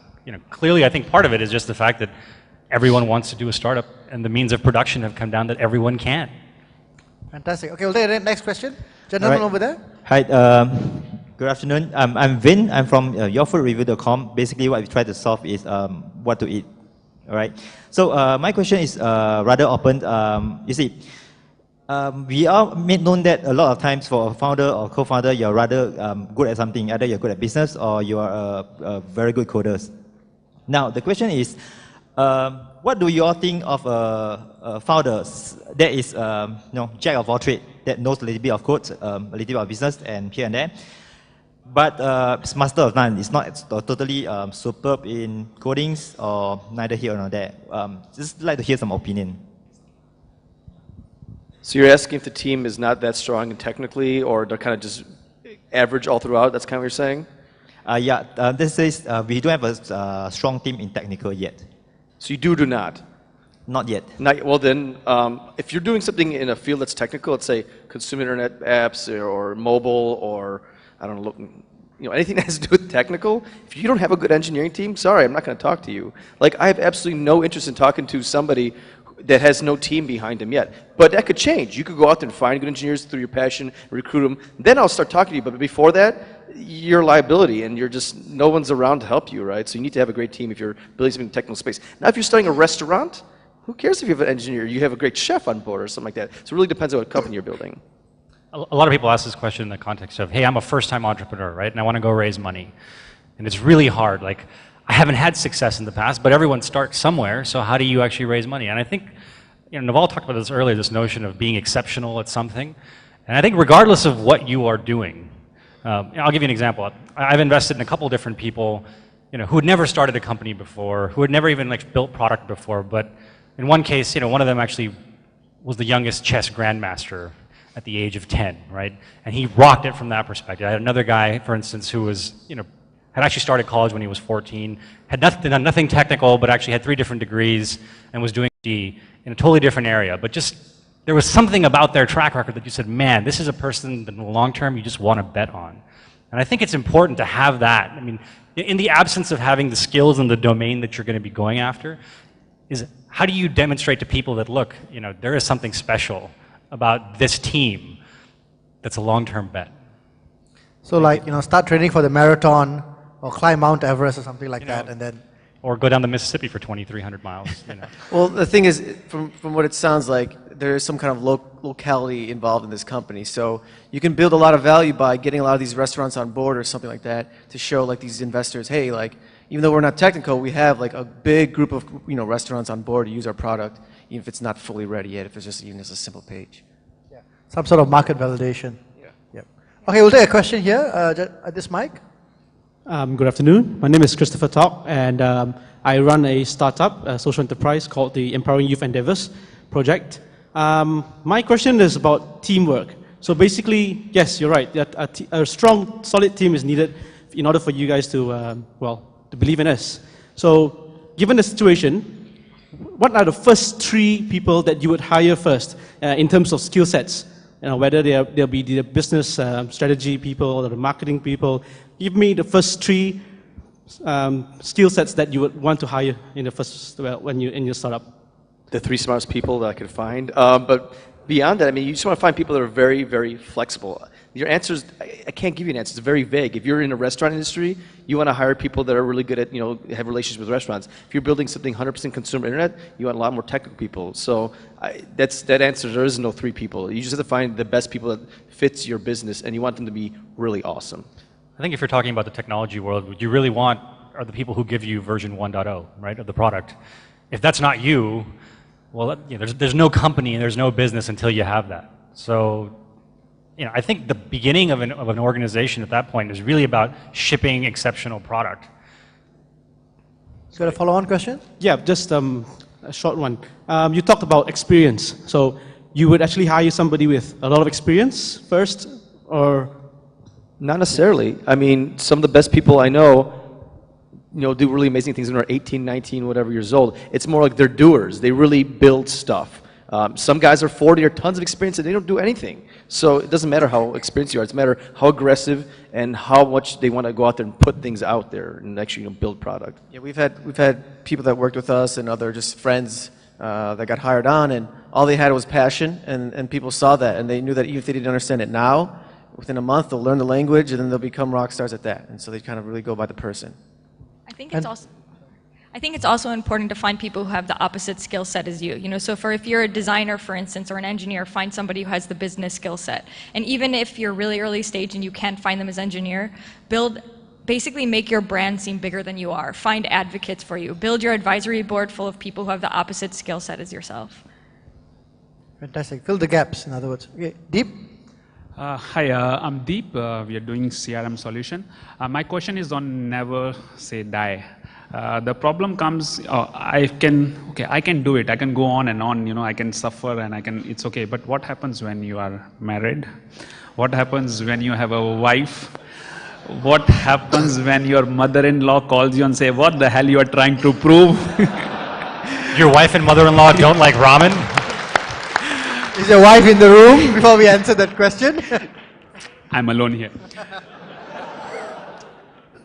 clearly I think part of it is just the fact that everyone wants to do a startup, and the means of production have come down that everyone can. Fantastic. Okay, we'll take the next question. Gentleman over there. Hi, good afternoon. I'm Vin. I'm from yourfoodreview.com. Basically, what we try to solve is what to eat. All right. So my question is rather open. You see, we are made known that a lot of times for a founder or co-founder, you're rather good at something. Either you're good at business or you are a very good coders. Now, the question is, what do you all think of a founder that is jack of all trades, that knows a little bit of code, a little bit of business and here and there, but it's master of none. It's not totally superb in codings or neither here nor there. Just like to hear some opinion. So you're asking if the team is not that strong technically, or they're kind of just average all throughout? That's kind of what you're saying? Yeah, this is, we don't have a strong team in technical yet. So you do not? Not yet. Well then, if you're doing something in a field that's technical, let's say consumer internet apps or mobile or, I don't know, anything that has to do with technical, if you don't have a good engineering team, sorry, I'm not going to talk to you. Like, I have absolutely no interest in talking to somebody that has no team behind him yet. But that could change. You could go out there and find good engineers through your passion, recruit them. Then I'll start talking to you. But before that, you're a liability, and no one's around to help you, right? So you need to have a great team if you're building something in the technical space. Now, if you're starting a restaurant, who cares if you have an engineer? You have a great chef on board or something like that. So it really depends on what company you're building. A lot of people ask this question in the context of, hey, I'm a first-time entrepreneur, right? And I want to go raise money. And it's really hard. Like, I haven't had success in the past, but everyone starts somewhere, so how do you actually raise money? And I think, Naval talked about this earlier, this notion of being exceptional at something. And I think regardless of what you are doing, I'll give you an example. I've invested in a couple different people, who had never started a company before, who had never even built product before, but in one case, one of them actually was the youngest chess grandmaster at the age of 10, right? And he rocked it from that perspective. I had another guy, for instance, who was, had actually started college when he was 14, had done nothing technical, but actually had 3 different degrees and was doing D in a totally different area. But just there was something about their track record that you said, man, this is a person that in the long term you just want to bet on. And I think it's important to have that. I mean, in the absence of having the skills in the domain that you're going to be going after, is how do you demonstrate to people that, look, you know, there is something special about this team that's a long-term bet? So like, you know, start training for the marathon or climb Mount Everest or something like that, and then... Or go down the Mississippi for 2,300 miles, you know. Well, the thing is, from what it sounds like, there is some kind of locality involved in this company. So you can build a lot of value by getting a lot of these restaurants on board or something like that to show like these investors, hey, like, even though we're not technical, we have like a big group of, you know, restaurants on board to use our product, even if it's not fully ready yet, if it's just even just a simple page. Yeah. Some sort of market validation. Yeah. Yep. Okay, we'll take a question here at this mic. Good afternoon. My name is Christopher Talk, and I run a startup, a social enterprise called the Empowering Youth Endeavors Project. My question is about teamwork. So basically, yes, you're right, that a strong, solid team is needed in order for you guys to, to believe in us. So given the situation, what are the first 3 people that you would hire first in terms of skill sets? You know, whether they'll be the business strategy people or the marketing people. Give me the first 3 skill sets that you would want to hire in the first, when you in your startup. The 3 smartest people that I could find. But beyond that, I mean, you just want to find people that are very, very flexible. Your answers, I can't give you an answer. It's very vague. If you're in a restaurant industry, you want to hire people that are really good at, you know, have relationships with restaurants. If you're building something 100% consumer internet, you want a lot more technical people. So that answer, there is no 3 people. You just have to find the best people that fits your business, and you want them to be really awesome. I think if you're talking about the technology world, what you really want are the people who give you version 1.0, right, of the product. If that's not you, well, you know, there's no company and there's no business until you have that. So, you know, I think the beginning of an organization at that point is really about shipping exceptional product. You got a follow-on question? Yeah, just a short one. You talked about experience. So you would actually hire somebody with a lot of experience first, or? Not necessarily. I mean, some of the best people I know, you know, do really amazing things when they're 18, 19, whatever years old. It's more like they're doers. They really build stuff. Some guys are 40 or tons of experience and they don't do anything. So it doesn't matter how experienced you are. It's a matter how aggressive and how much they want to go out there and put things out there and actually, you know, build product. Yeah, we've had people that worked with us and other just friends that got hired on, and all they had was passion, and people saw that, and they knew that even if they didn't understand it now, within a month they'll learn the language and then they'll become rock stars at that. And so they kind of really go by the person. I think it's also important to find people who have the opposite skill set as you. You know, so if you're a designer, for instance, or an engineer, find somebody who has the business skill set. And even if you're really early stage and you can't find them as engineer, basically make your brand seem bigger than you are. Find advocates for you. Build your advisory board full of people who have the opposite skill set as yourself. Fantastic. Fill the gaps, in other words. Okay. Deep? Hi, I'm Deep. We are doing CRM solution. My question is on never say die. The problem comes, I can do it. I can go on and on, you know, I can suffer and it's okay. But what happens when you are married? What happens when you have a wife? What happens when your mother-in-law calls you and say, what the hell you are trying to prove? Your wife and mother-in-law don't like ramen? Is your wife in the room before we answer that question? I'm alone here.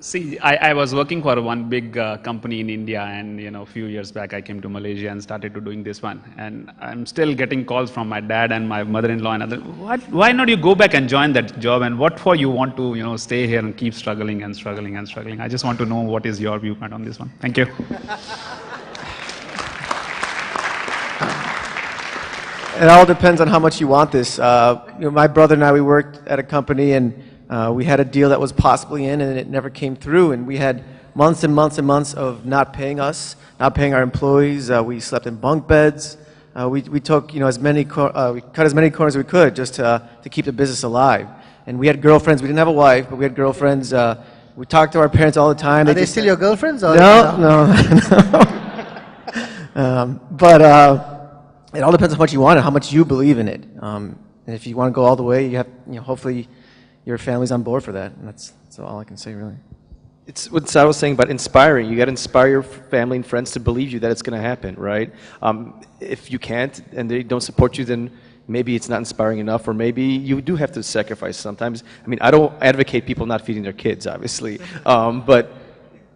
See, I was working for one big company in India, and you know, a few years back I came to Malaysia and started to doing this one. And I'm still getting calls from my dad and my mother-in-law and other. Why not you go back and join that job? And what for you want to, you know, stay here and keep struggling and struggling and struggling? I just want to know what is your viewpoint on this one. Thank you. It all depends on how much you want this. You know, my brother and I, we worked at a company, and we had a deal that was possibly in, and it never came through. And we had months and months and months of not paying us, not paying our employees. We slept in bunk beds. We took, you know, we cut as many corners as we could just to keep the business alive. And we had girlfriends. We didn't have a wife, but we had girlfriends. We talked to our parents all the time. Are they still your girlfriends? Or No. It all depends on how much you want and how much you believe in it. And if you want to go all the way, you have, you know, hopefully your family's on board for that. And that's all I can say, really. It's what Saad was saying about inspiring. You got to inspire your family and friends to believe you that it's going to happen, right? If you can't and they don't support you, then maybe it's not inspiring enough, or maybe you do have to sacrifice sometimes. I mean, I don't advocate people not feeding their kids, obviously, but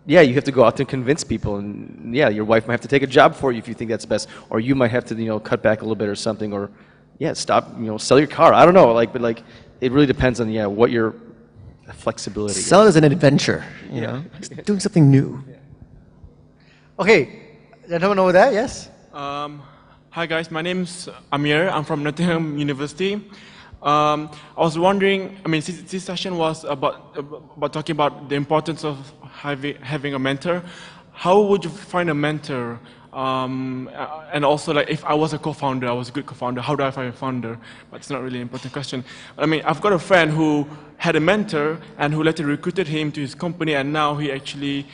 yeah, you have to go out there and convince people, and yeah, your wife might have to take a job for you if you think that's best, or you might have to, cut back a little bit or something, or yeah, stop, sell your car. I don't know, but it really depends on what your flexibility is. Sell it as an adventure, doing something new. Okay, gentleman over there, yes? Hi guys, my name's Amir. I'm from Nottingham University. I was wondering, I mean, this session was about talking about the importance of having a mentor. How would you find a mentor? And also, if I was a co-founder, I was a good co-founder, how do I find a founder? But it's not really an important question. I mean, I've got a friend who had a mentor and who later recruited him to his company, and now he actually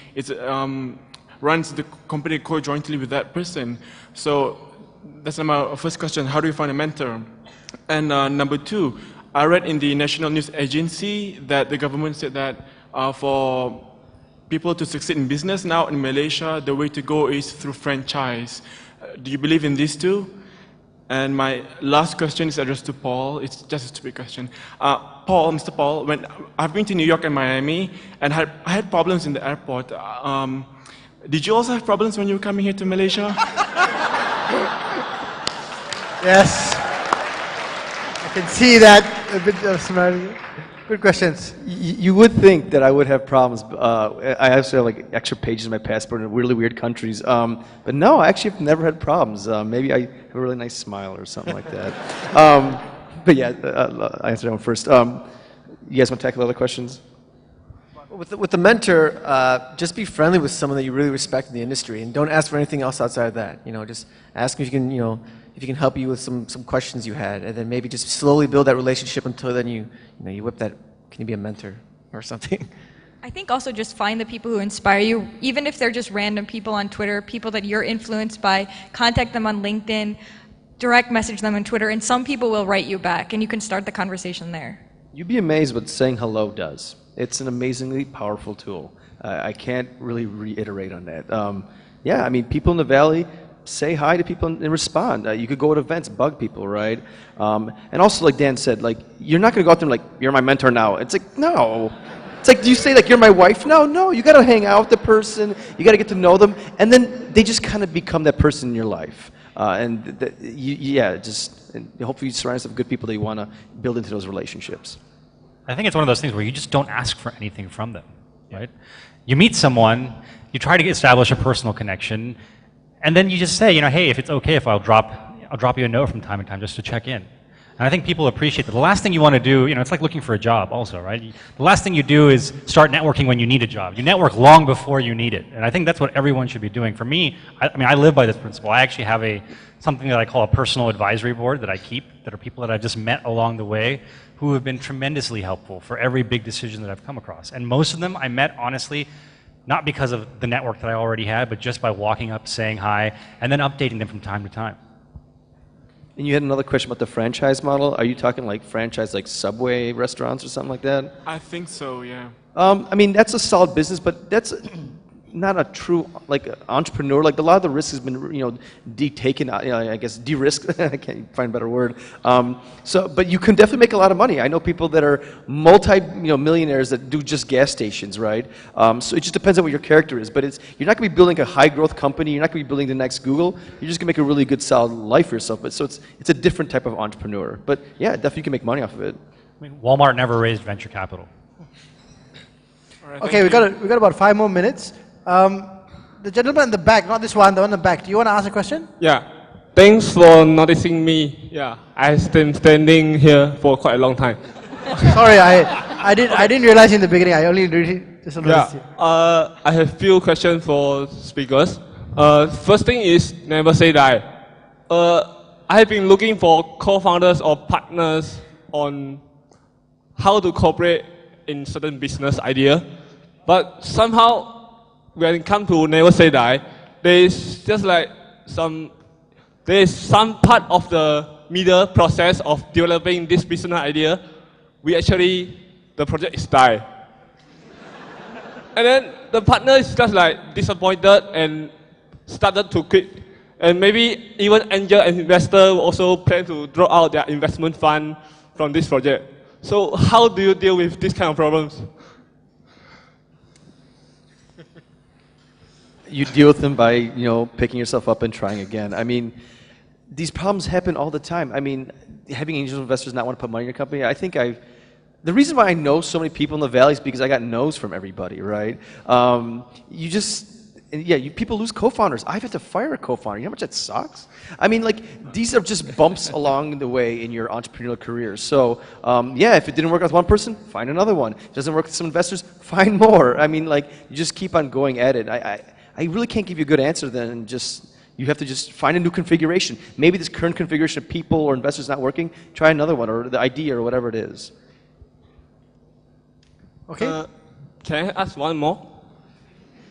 runs the company co-jointly with that person. So that's my first question. How do you find a mentor? And number two, I read in the National News Agency that the government said that for people to succeed in business now in Malaysia, the way to go is through franchise. Do you believe in these two? And my last question is addressed to Paul. It's just a stupid question. Mr. Paul, when I've been to New York and Miami, and I had problems in the airport. Did you also have problems when you were coming here to Malaysia? Yes. I can see that a bit of smiling. Good questions. You would think that I would have problems. I also have extra pages in my passport in really weird countries. But no, I actually have never had problems. Maybe I have a really nice smile or something like that. But yeah, I'll answer that one first. You guys want to tackle other questions? With the mentor, just be friendly with someone that you really respect in the industry, and don't ask for anything else outside of that. Just ask if you can, if you can help you with some questions you had, and then maybe just slowly build that relationship until then you whip that. Can you be a mentor or something? I think also just find the people who inspire you, even if they're just random people on Twitter, people that you're influenced by. Contact them on LinkedIn, direct message them on Twitter, and some people will write you back, and you can start the conversation there. You'd be amazed what saying hello does. It's an amazingly powerful tool. I can't really reiterate on that. Yeah, I mean, people in the Valley say hi to people and respond. You could go to events, bug people, right? And also, like Dan said, you're not going to go out there and you're my mentor now. It's no. It's do you say you're my wife? No. You got to hang out with the person. You got to get to know them, and then they just kind of become that person in your life. And hopefully you surround yourself with good people that you want to build into those relationships. I think it's one of those things where you just don't ask for anything from them, right? You meet someone, you try to establish a personal connection, and then you just say, hey, if it's okay if I'll drop you a note from time to time just to check in. And I think people appreciate that. The last thing you want to do, it's like looking for a job also, right? The last thing you do is start networking when you need a job. You network long before you need it. And I think that's what everyone should be doing. For me, I live by this principle. I actually have something that I call a personal advisory board that I keep, that are people that I've just met along the way who have been tremendously helpful for every big decision that I've come across. And most of them I met, honestly, not because of the network that I already had, but just by walking up, saying hi, and then updating them from time to time. And you had another question about the franchise model. Are you talking franchise Subway restaurants or something like that? I think so, yeah. I mean, that's a solid business, but that's not a true entrepreneur. A lot of the risk has been taken. I guess de-risked. I can't find a better word. But you can definitely make a lot of money. I know people that are millionaires that do just gas stations, right? So it just depends on what your character is. But you're not going to be building a high growth company. You're not going to be building the next Google. You're just going to make a really good, solid life for yourself. But so it's a different type of entrepreneur. But yeah, definitely you can make money off of it. I mean, Walmart never raised venture capital. Right, okay, we got about 5 more minutes. The gentleman in the back, not this one, the one in the back. Do you want to ask a question? Yeah. Thanks for noticing me. Yeah, I've been standing here for quite a long time. Sorry, I didn't realize in the beginning. I only just noticed. Yeah. I have few questions for speakers. First thing is never say die. I have been looking for co-founders or partners on how to cooperate in certain business idea, but somehow when it comes to never say die, there's just there's some part of the middle process of developing this business idea, the project is die. And then the partner is just disappointed and started to quit. And maybe even angel investor also plan to draw out their investment fund from this project. So how do you deal with these kind of problems? You deal with them by, picking yourself up and trying again. I mean, these problems happen all the time. I mean, having angel investors not want to put money in your company, the reason why I know so many people in the Valley is because I got no's from everybody, right? People lose co-founders. I've had to fire a co-founder. You know how much that sucks? I mean, these are just bumps along the way in your entrepreneurial career. So, if it didn't work with one person, find another one. If it doesn't work with some investors, find more. I mean, you just keep on going at it. I really can't give you a good answer then. You have to just find a new configuration. Maybe this current configuration of people or investors is not working. Try another one, or the idea, or whatever it is. Okay. Can I ask one more?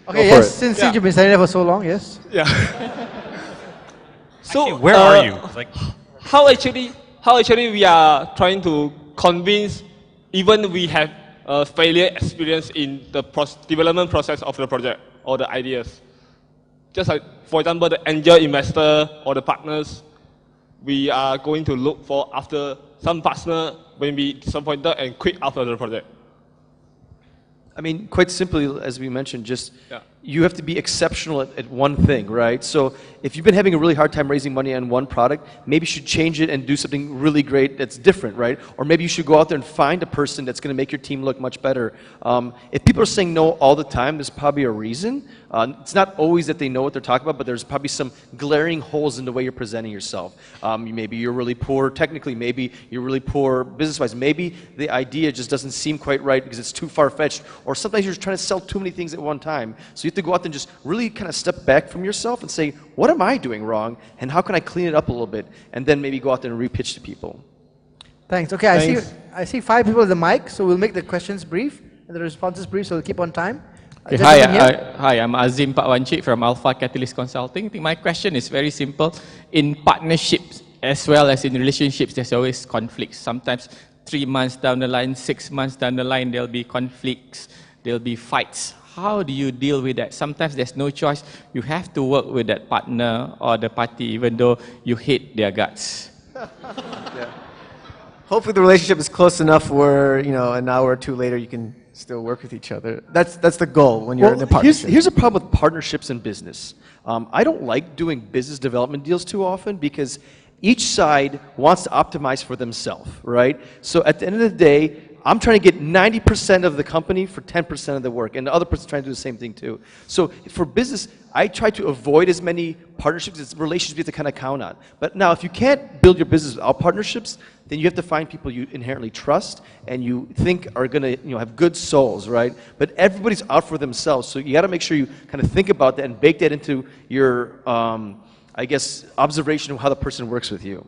Okay, yes, since you've been studying there for so long, yes. Yeah. So, actually, where are you? How actually we are trying to convince, even we have a failure experience in the development process of the project or the ideas. Just like, for example, the angel investor or the partners, we are going to look for after some partner when we disappointed and quit after the project. I mean, quite simply, as we mentioned, you have to be exceptional at one thing, right? So if you've been having a really hard time raising money on one product, maybe you should change it and do something really great that's different, right? Or maybe you should go out there and find a person that's going to make your team look much better. If people are saying no all the time, there's probably a reason. It's not always that they know what they're talking about, but there's probably some glaring holes in the way you're presenting yourself. Maybe you're really poor technically, maybe you're really poor business-wise, maybe the idea just doesn't seem quite right because it's too far-fetched, or sometimes you're trying to sell too many things at one time. So you have to go out there and just really kind of step back from yourself and say, what am I doing wrong, and how can I clean it up a little bit, and then maybe go out there and re-pitch to people. Thanks. Okay, I see 5 people at the mic, so we'll make the questions brief and the responses brief, so we'll keep on time. Okay, hi, I'm Azim Pakwancik from Alpha Catalyst Consulting. I think my question is very simple. In partnerships as well as in relationships, there's always conflicts. Sometimes 3 months down the line, 6 months down the line, there'll be conflicts, there'll be fights. How do you deal with that? Sometimes there's no choice. You have to work with that partner or the party even though you hate their guts. Yeah. Hopefully the relationship is close enough where, an hour or two later you can still work with each other. That's the goal when you're in a partnership. Here's a problem with partnerships in business. I don't like doing business development deals too often because each side wants to optimize for themselves, right? So at the end of the day, I'm trying to get 90% of the company for 10% of the work, and the other person's trying to do the same thing too. So for business, I try to avoid as many partnerships as relationships you have to kind of count on. But now, if you can't build your business without partnerships, then you have to find people you inherently trust and you think are going to have good souls, right? But everybody's out for themselves, so you got to make sure you kind of think about that and bake that into your, observation of how the person works with you.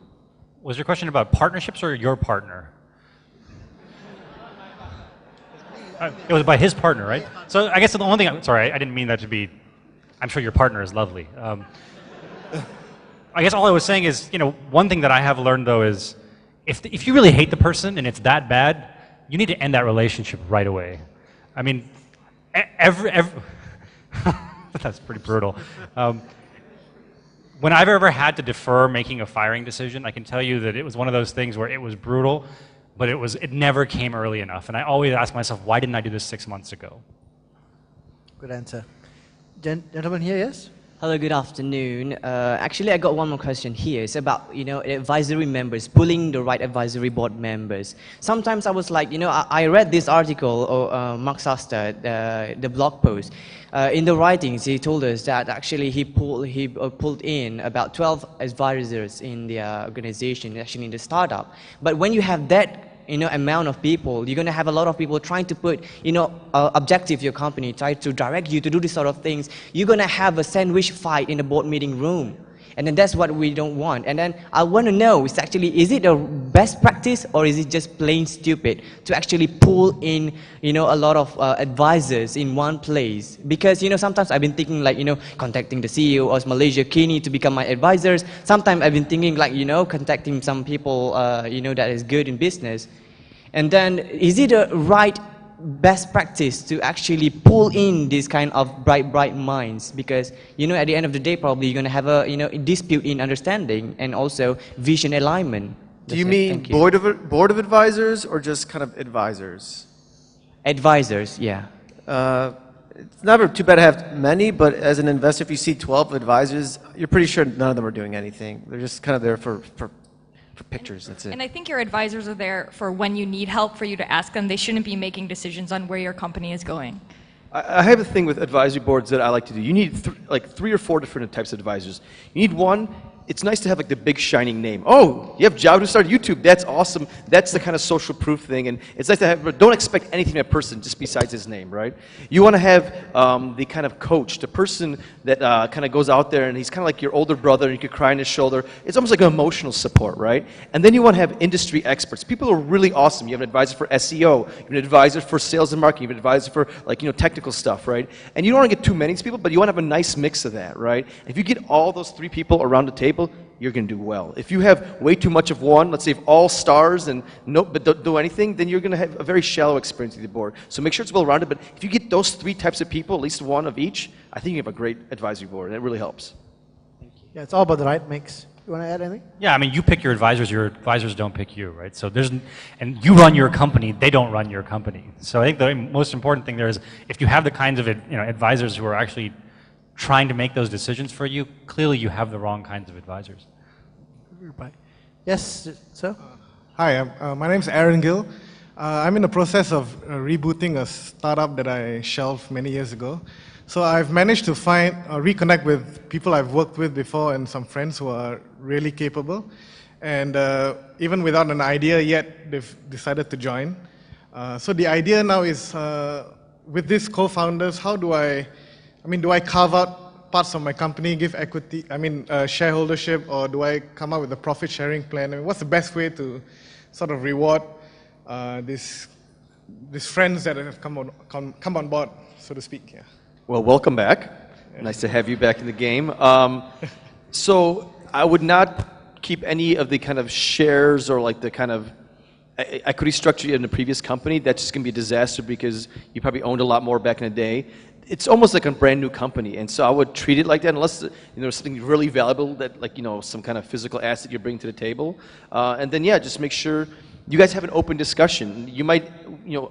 Was your question about partnerships or your partner? It was by his partner, right? So I guess the only thing, sorry, I didn't mean that to be, I'm sure your partner is lovely. I guess all I was saying is, one thing that I have learned though is, if you really hate the person and it's that bad, you need to end that relationship right away. I mean, that's pretty brutal. When I've ever had to defer making a firing decision, I can tell you that it was one of those things where it was brutal, but it never came early enough. And I always ask myself, why didn't I do this 6 months ago? Good answer. Gentleman here, yes? Hello, good afternoon. Actually, I got one more question here. It's about, advisory members, pulling the right advisory board members. Sometimes I was like, I read this article, or Mark Sasta, the blog post. In the writings, he told us that actually he pulled in about 12 advisors in the organization, actually in the startup. But when you have that amount of people, you're going to have a lot of people trying to put, objective your company, try to direct you to do these sort of things. You're going to have a sandwich fight in the board meeting room. And then that's what we don't want. And then I want to know, is it a best practice or is it just plain stupid to actually pull in, a lot of advisors in one place? Because, sometimes I've been thinking like, contacting the CEO of Malaysia, Kenny, to become my advisors. Sometimes I've been thinking like, contacting some people, that is good in business. And then is it a right best practice to actually pull in these kind of bright minds? Because, you know, at the end of the day, probably you're going to have a, you know, dispute in understanding and also vision alignment. Do you mean board of advisors or just kind of advisors? Advisors, yeah. It's never too bad to have many, but as an investor, if you see 12 advisors, you're pretty sure none of them are doing anything. They're just kind of there for pictures, that's it. And I think your advisors are there for when you need help, for you to ask them. They shouldn't be making decisions on where your company is going. I have a thing with advisory boards that I like to do. You need like 3 or 4 different types of advisors. You need one. It's nice to have like the big shining name. Oh, you have Jao who started YouTube. That's awesome. That's the kind of social proof thing. And it's nice to have, but don't expect anything from a person just besides his name, right? You want to have the kind of coach, the person that kind of goes out there and he's kind of like your older brother and you could cry on his shoulder. It's almost like an emotional support, right? And then you want to have industry experts. People are really awesome. You have an advisor for SEO. You have an advisor for sales and marketing. You have an advisor for like, you know, technical stuff, right? And you don't want to get too many of these people, but you want to have a nice mix of that, right? If you get all those 3 people around the table, you're going to do well. If you have way too much of one, let's say if AllStars and but don't do anything, then you're going to have a very shallow experience with the board. So make sure it's well rounded. But if you get those 3 types of people, at least 1 of each, I think you have a great advisory board, and it really helps. Yeah, it's all about the right mix. You want to add anything? Yeah, I mean, you pick your advisors don't pick you, right? So and you run your company, they don't run your company. So I think the most important thing there is if you have the kinds of advisors who are actually trying to make those decisions for you, clearly you have the wrong kinds of advisors. Yes, sir? Hi, my name is Aaron Gill. I'm in the process of rebooting a startup that I shelved many years ago. So I've managed to reconnect with people I've worked with before and some friends who are really capable. And even without an idea yet, they've decided to join. So the idea now is, with these co-founders, how do I carve out parts of my company, give equity, shareholdership, or do I come up with a profit sharing plan? I mean, what's the best way to sort of reward these friends that have come on board, so to speak? Yeah. Well, welcome back. Yeah. Nice to have you back in the game. So I would not keep any of the kind of shares or like the kind of equity structure in the previous company. That's just going to be a disaster because you probably owned a lot more back in the day. It's almost like a brand new company, and so I would treat it like that unless there's something really valuable that, like, some kind of physical asset you bring to the table, and then yeah, just make sure you guys have an open discussion. You might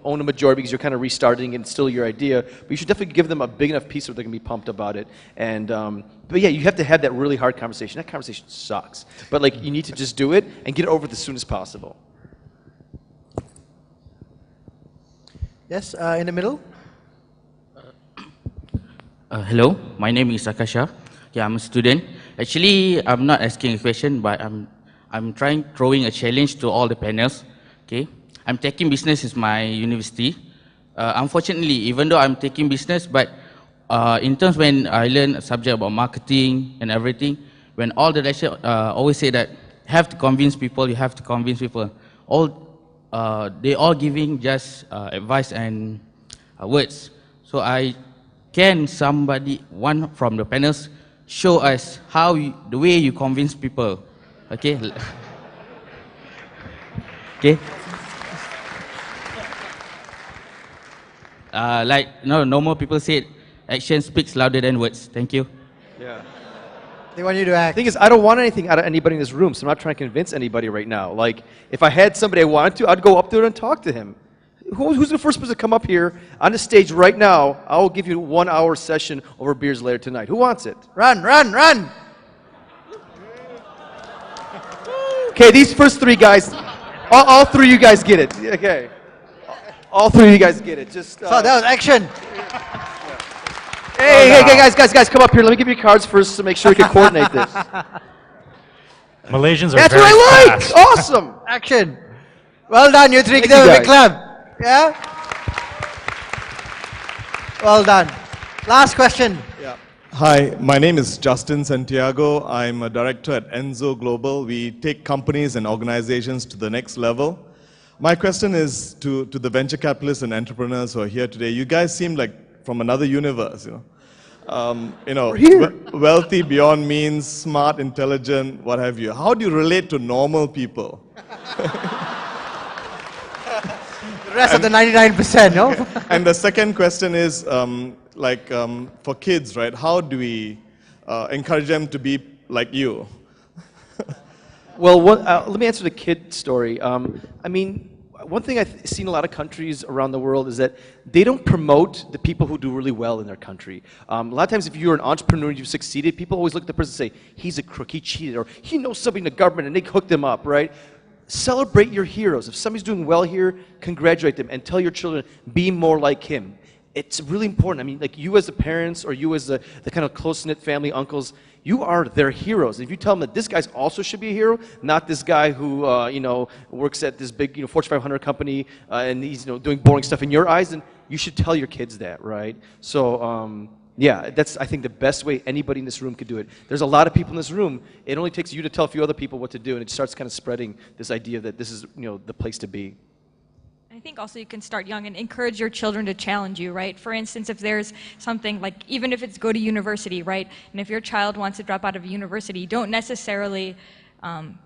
own a majority because you're kind of restarting and it's still your idea, but you should definitely give them a big enough piece where they're going to be pumped about it. And but yeah, you have to have that really hard conversation. That conversation sucks, but like you need to just do it and get it over with as soon as possible. Yes, in the middle. Hello, my name is Akasha. Yeah, I'm a student. Actually, I'm not asking a question, but I'm throwing a challenge to all the panels. Okay, I'm taking business as my university. Unfortunately, even though I'm taking business, but in terms when I learn a subject about marketing and everything, when all the lecture always say that you have to convince people, they all giving just advice and words. So can one from the panels, show us the way you convince people? Okay. Okay. Normal people say, action speaks louder than words. Thank you. Yeah. They want you to act. The thing is, I don't want anything out of anybody in this room, so I'm not trying to convince anybody right now. Like, if I had somebody I wanted to, I'd go up there and talk to him. Who's the first person to come up here on the stage right now? I'll give you a 1-hour session over beers later tonight. Who wants it? Run, run, run! Okay, these first 3 guys, all 3 of you guys get it. Okay. All 3 of you guys get it. Just. So that was action. Hey, guys, come up here. Let me give you cards first to make sure we can coordinate this. Malaysians are That's very what I like. fast. Awesome. Action. Well done, you 3. Give them a big clap. Yeah? Well done. Last question. Yeah. Hi, my name is Justin Santiago. I'm a director at Enzo Global. We take companies and organizations to the next level. My question is to the venture capitalists and entrepreneurs who are here today. You guys seem like from another universe, wealthy beyond means, smart, intelligent, what have you. How do you relate to normal people? rest of the 99%, no? And the second question is, for kids, right? How do we encourage them to be like you? Well, let me answer the kid story. I mean, one thing I've seen in a lot of countries around the world is that they don't promote the people who do really well in their country. A lot of times if you're an entrepreneur and you've succeeded, people always look at the person and say, he's a crook, he cheated, or he knows something in the government, and they hook them up, right? Celebrate your heroes. If somebody's doing well here, congratulate them and tell your children, be more like him. It's really important. I mean, like you as the parents or you as the kind of close-knit family, uncles, you are their heroes. If you tell them that this guy also should be a hero, not this guy who works at this big Fortune 500 company and he's doing boring stuff in your eyes, then you should tell your kids that, right? So yeah, that's I think the best way anybody in this room could do it. There's a lot of people in this room. It only takes you to tell a few other people what to do, and it starts kind of spreading this idea that this is the place to be. I think also you can start young and encourage your children to challenge you, right? For instance, if there's something like, even if it's go to university, right? And if your child wants to drop out of university, don't necessarily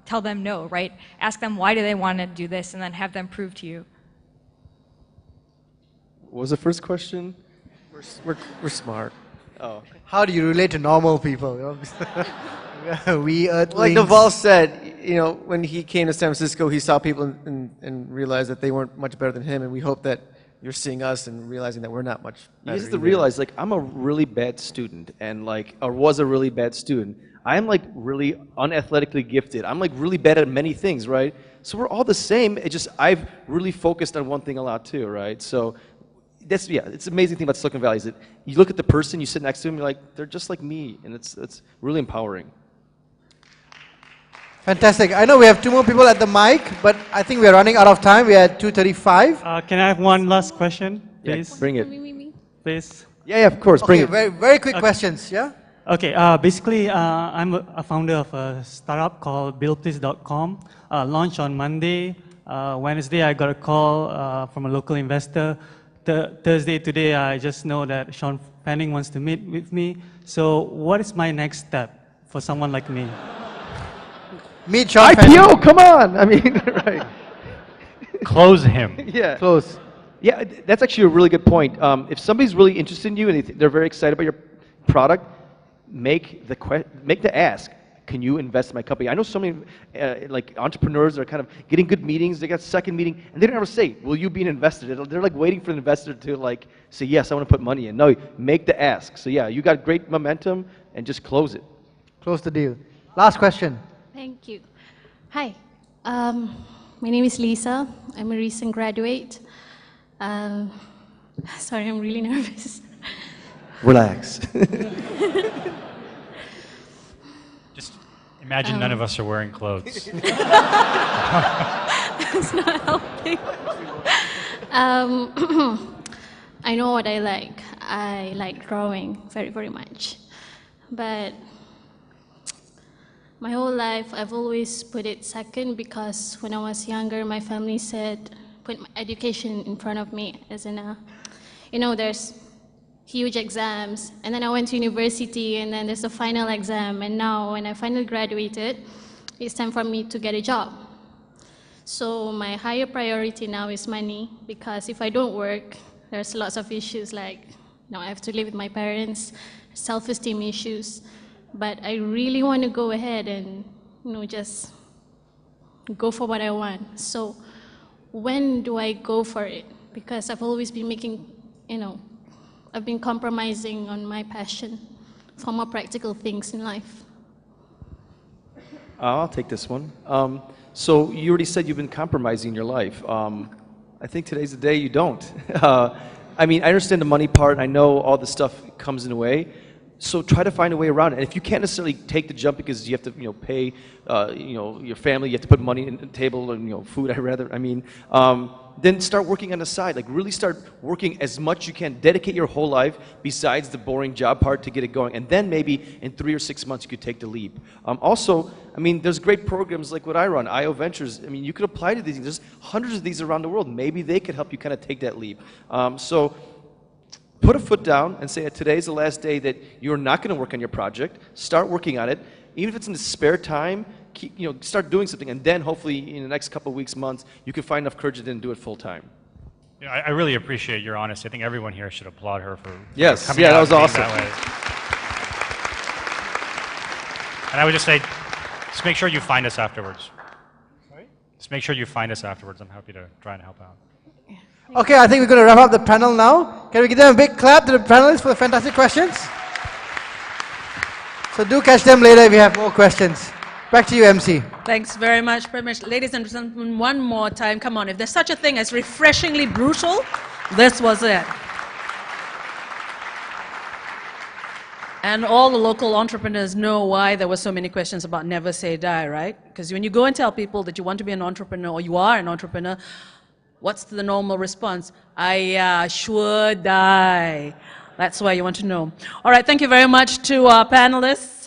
tell them no, right? Ask them why do they want to do this, and then have them prove to you. What was the first question? We're smart. Oh. How do you relate to normal people? We earthlings. Like Naval said, when he came to San Francisco, he saw people and realized that they weren't much better than him, and we hope that you're seeing us and realizing that we're not much better. You just have to realize, like, I'm a really bad student, and or was a really bad student. I am like really unathletically gifted. I'm like really bad at many things, right? So we're all the same. It's just I've really focused on one thing a lot too, right? So it's the amazing thing about Silicon Valley is that you look at the person, you sit next to them, you're like, they're just like me, and it's really empowering. Fantastic. I know we have 2 more people at the mic, but I think we're running out of time. We're at 2:35. Can I have one last question, please? Yeah, bring it. Please. Yeah, of course, bring it. Very, very quick questions, yeah? Okay, basically, I'm a founder of a startup called BuildPlease.com. Launched on Monday. Wednesday, I got a call from a local investor. Thursday, today, I just know that Sean Fanning wants to meet with me. So what is my next step for someone like me? Meet Sean IPO, Fanning. come on! I mean, right. Close him. Yeah. Close. Yeah, that's actually a really good point. If somebody's really interested in you and they're very excited about your product, make the ask. Can you invest in my company? I know so many like entrepreneurs that are kind of getting good meetings. They got second meeting, and they don't ever say, "Will you be an investor?" They're like waiting for an investor to like say, "Yes, I want to put money in." No, make the ask. So yeah, you got great momentum, and just close it. Close the deal. Last question. Thank you. Hi, my name is Lisa. I'm a recent graduate. Sorry, I'm really nervous. Relax. Just imagine none of us are wearing clothes. That's not helping. I know what I like. I like drawing very, very much. But my whole life, I've always put it second because when I was younger, my family said, put my education in front of me as in there's huge exams, and then I went to university, and then there's the final exam, and now when I finally graduated, it's time for me to get a job. So my higher priority now is money, because if I don't work, there's lots of issues like, I have to live with my parents, self-esteem issues, but I really want to go ahead and, just go for what I want. So when do I go for it? Because I've always been making, I've been compromising on my passion for more practical things in life. I'll take this one. So you already said you've been compromising your life. I think today's the day you don't. I mean, I understand the money part, and I know all the stuff comes in the way. So try to find a way around it. And if you can't necessarily take the jump because you have to, pay, your family, you have to put money on the table and, food, then start working on the side. Like really start working as much you can. Dedicate your whole life besides the boring job part to get it going. And then maybe in 3 or 6 months you could take the leap. Also, there's great programs like what I run, IO Ventures. You could apply to these things. There's hundreds of these around the world. Maybe they could help you kind of take that leap. So put a foot down and say that today's the last day that you're not going to work on your project. Start working on it. Even if it's in the spare time, start doing something. And then hopefully in the next couple of weeks, months, you can find enough courage to then do it full time. Yeah, I really appreciate your honesty. I think everyone here should applaud her for Yes, coming yeah, out that was and being awesome. that way. And I would just say, just make sure you find us afterwards. Sorry? Just make sure you find us afterwards. I'm happy to try and help out. Okay, I think we're going to wrap up the panel now. Can we give them a big clap to the panelists for the fantastic questions? So do catch them later if you have more questions. Back to you, MC. Thanks very much, Premesh. Ladies and gentlemen, one more time, come on. If there's such a thing as refreshingly brutal, this was it. And all the local entrepreneurs know why there were so many questions about never say die, right? Because when you go and tell people that you want to be an entrepreneur or you are an entrepreneur, what's the normal response? I sure die. That's why you want to know. All right, thank you very much to our panelists.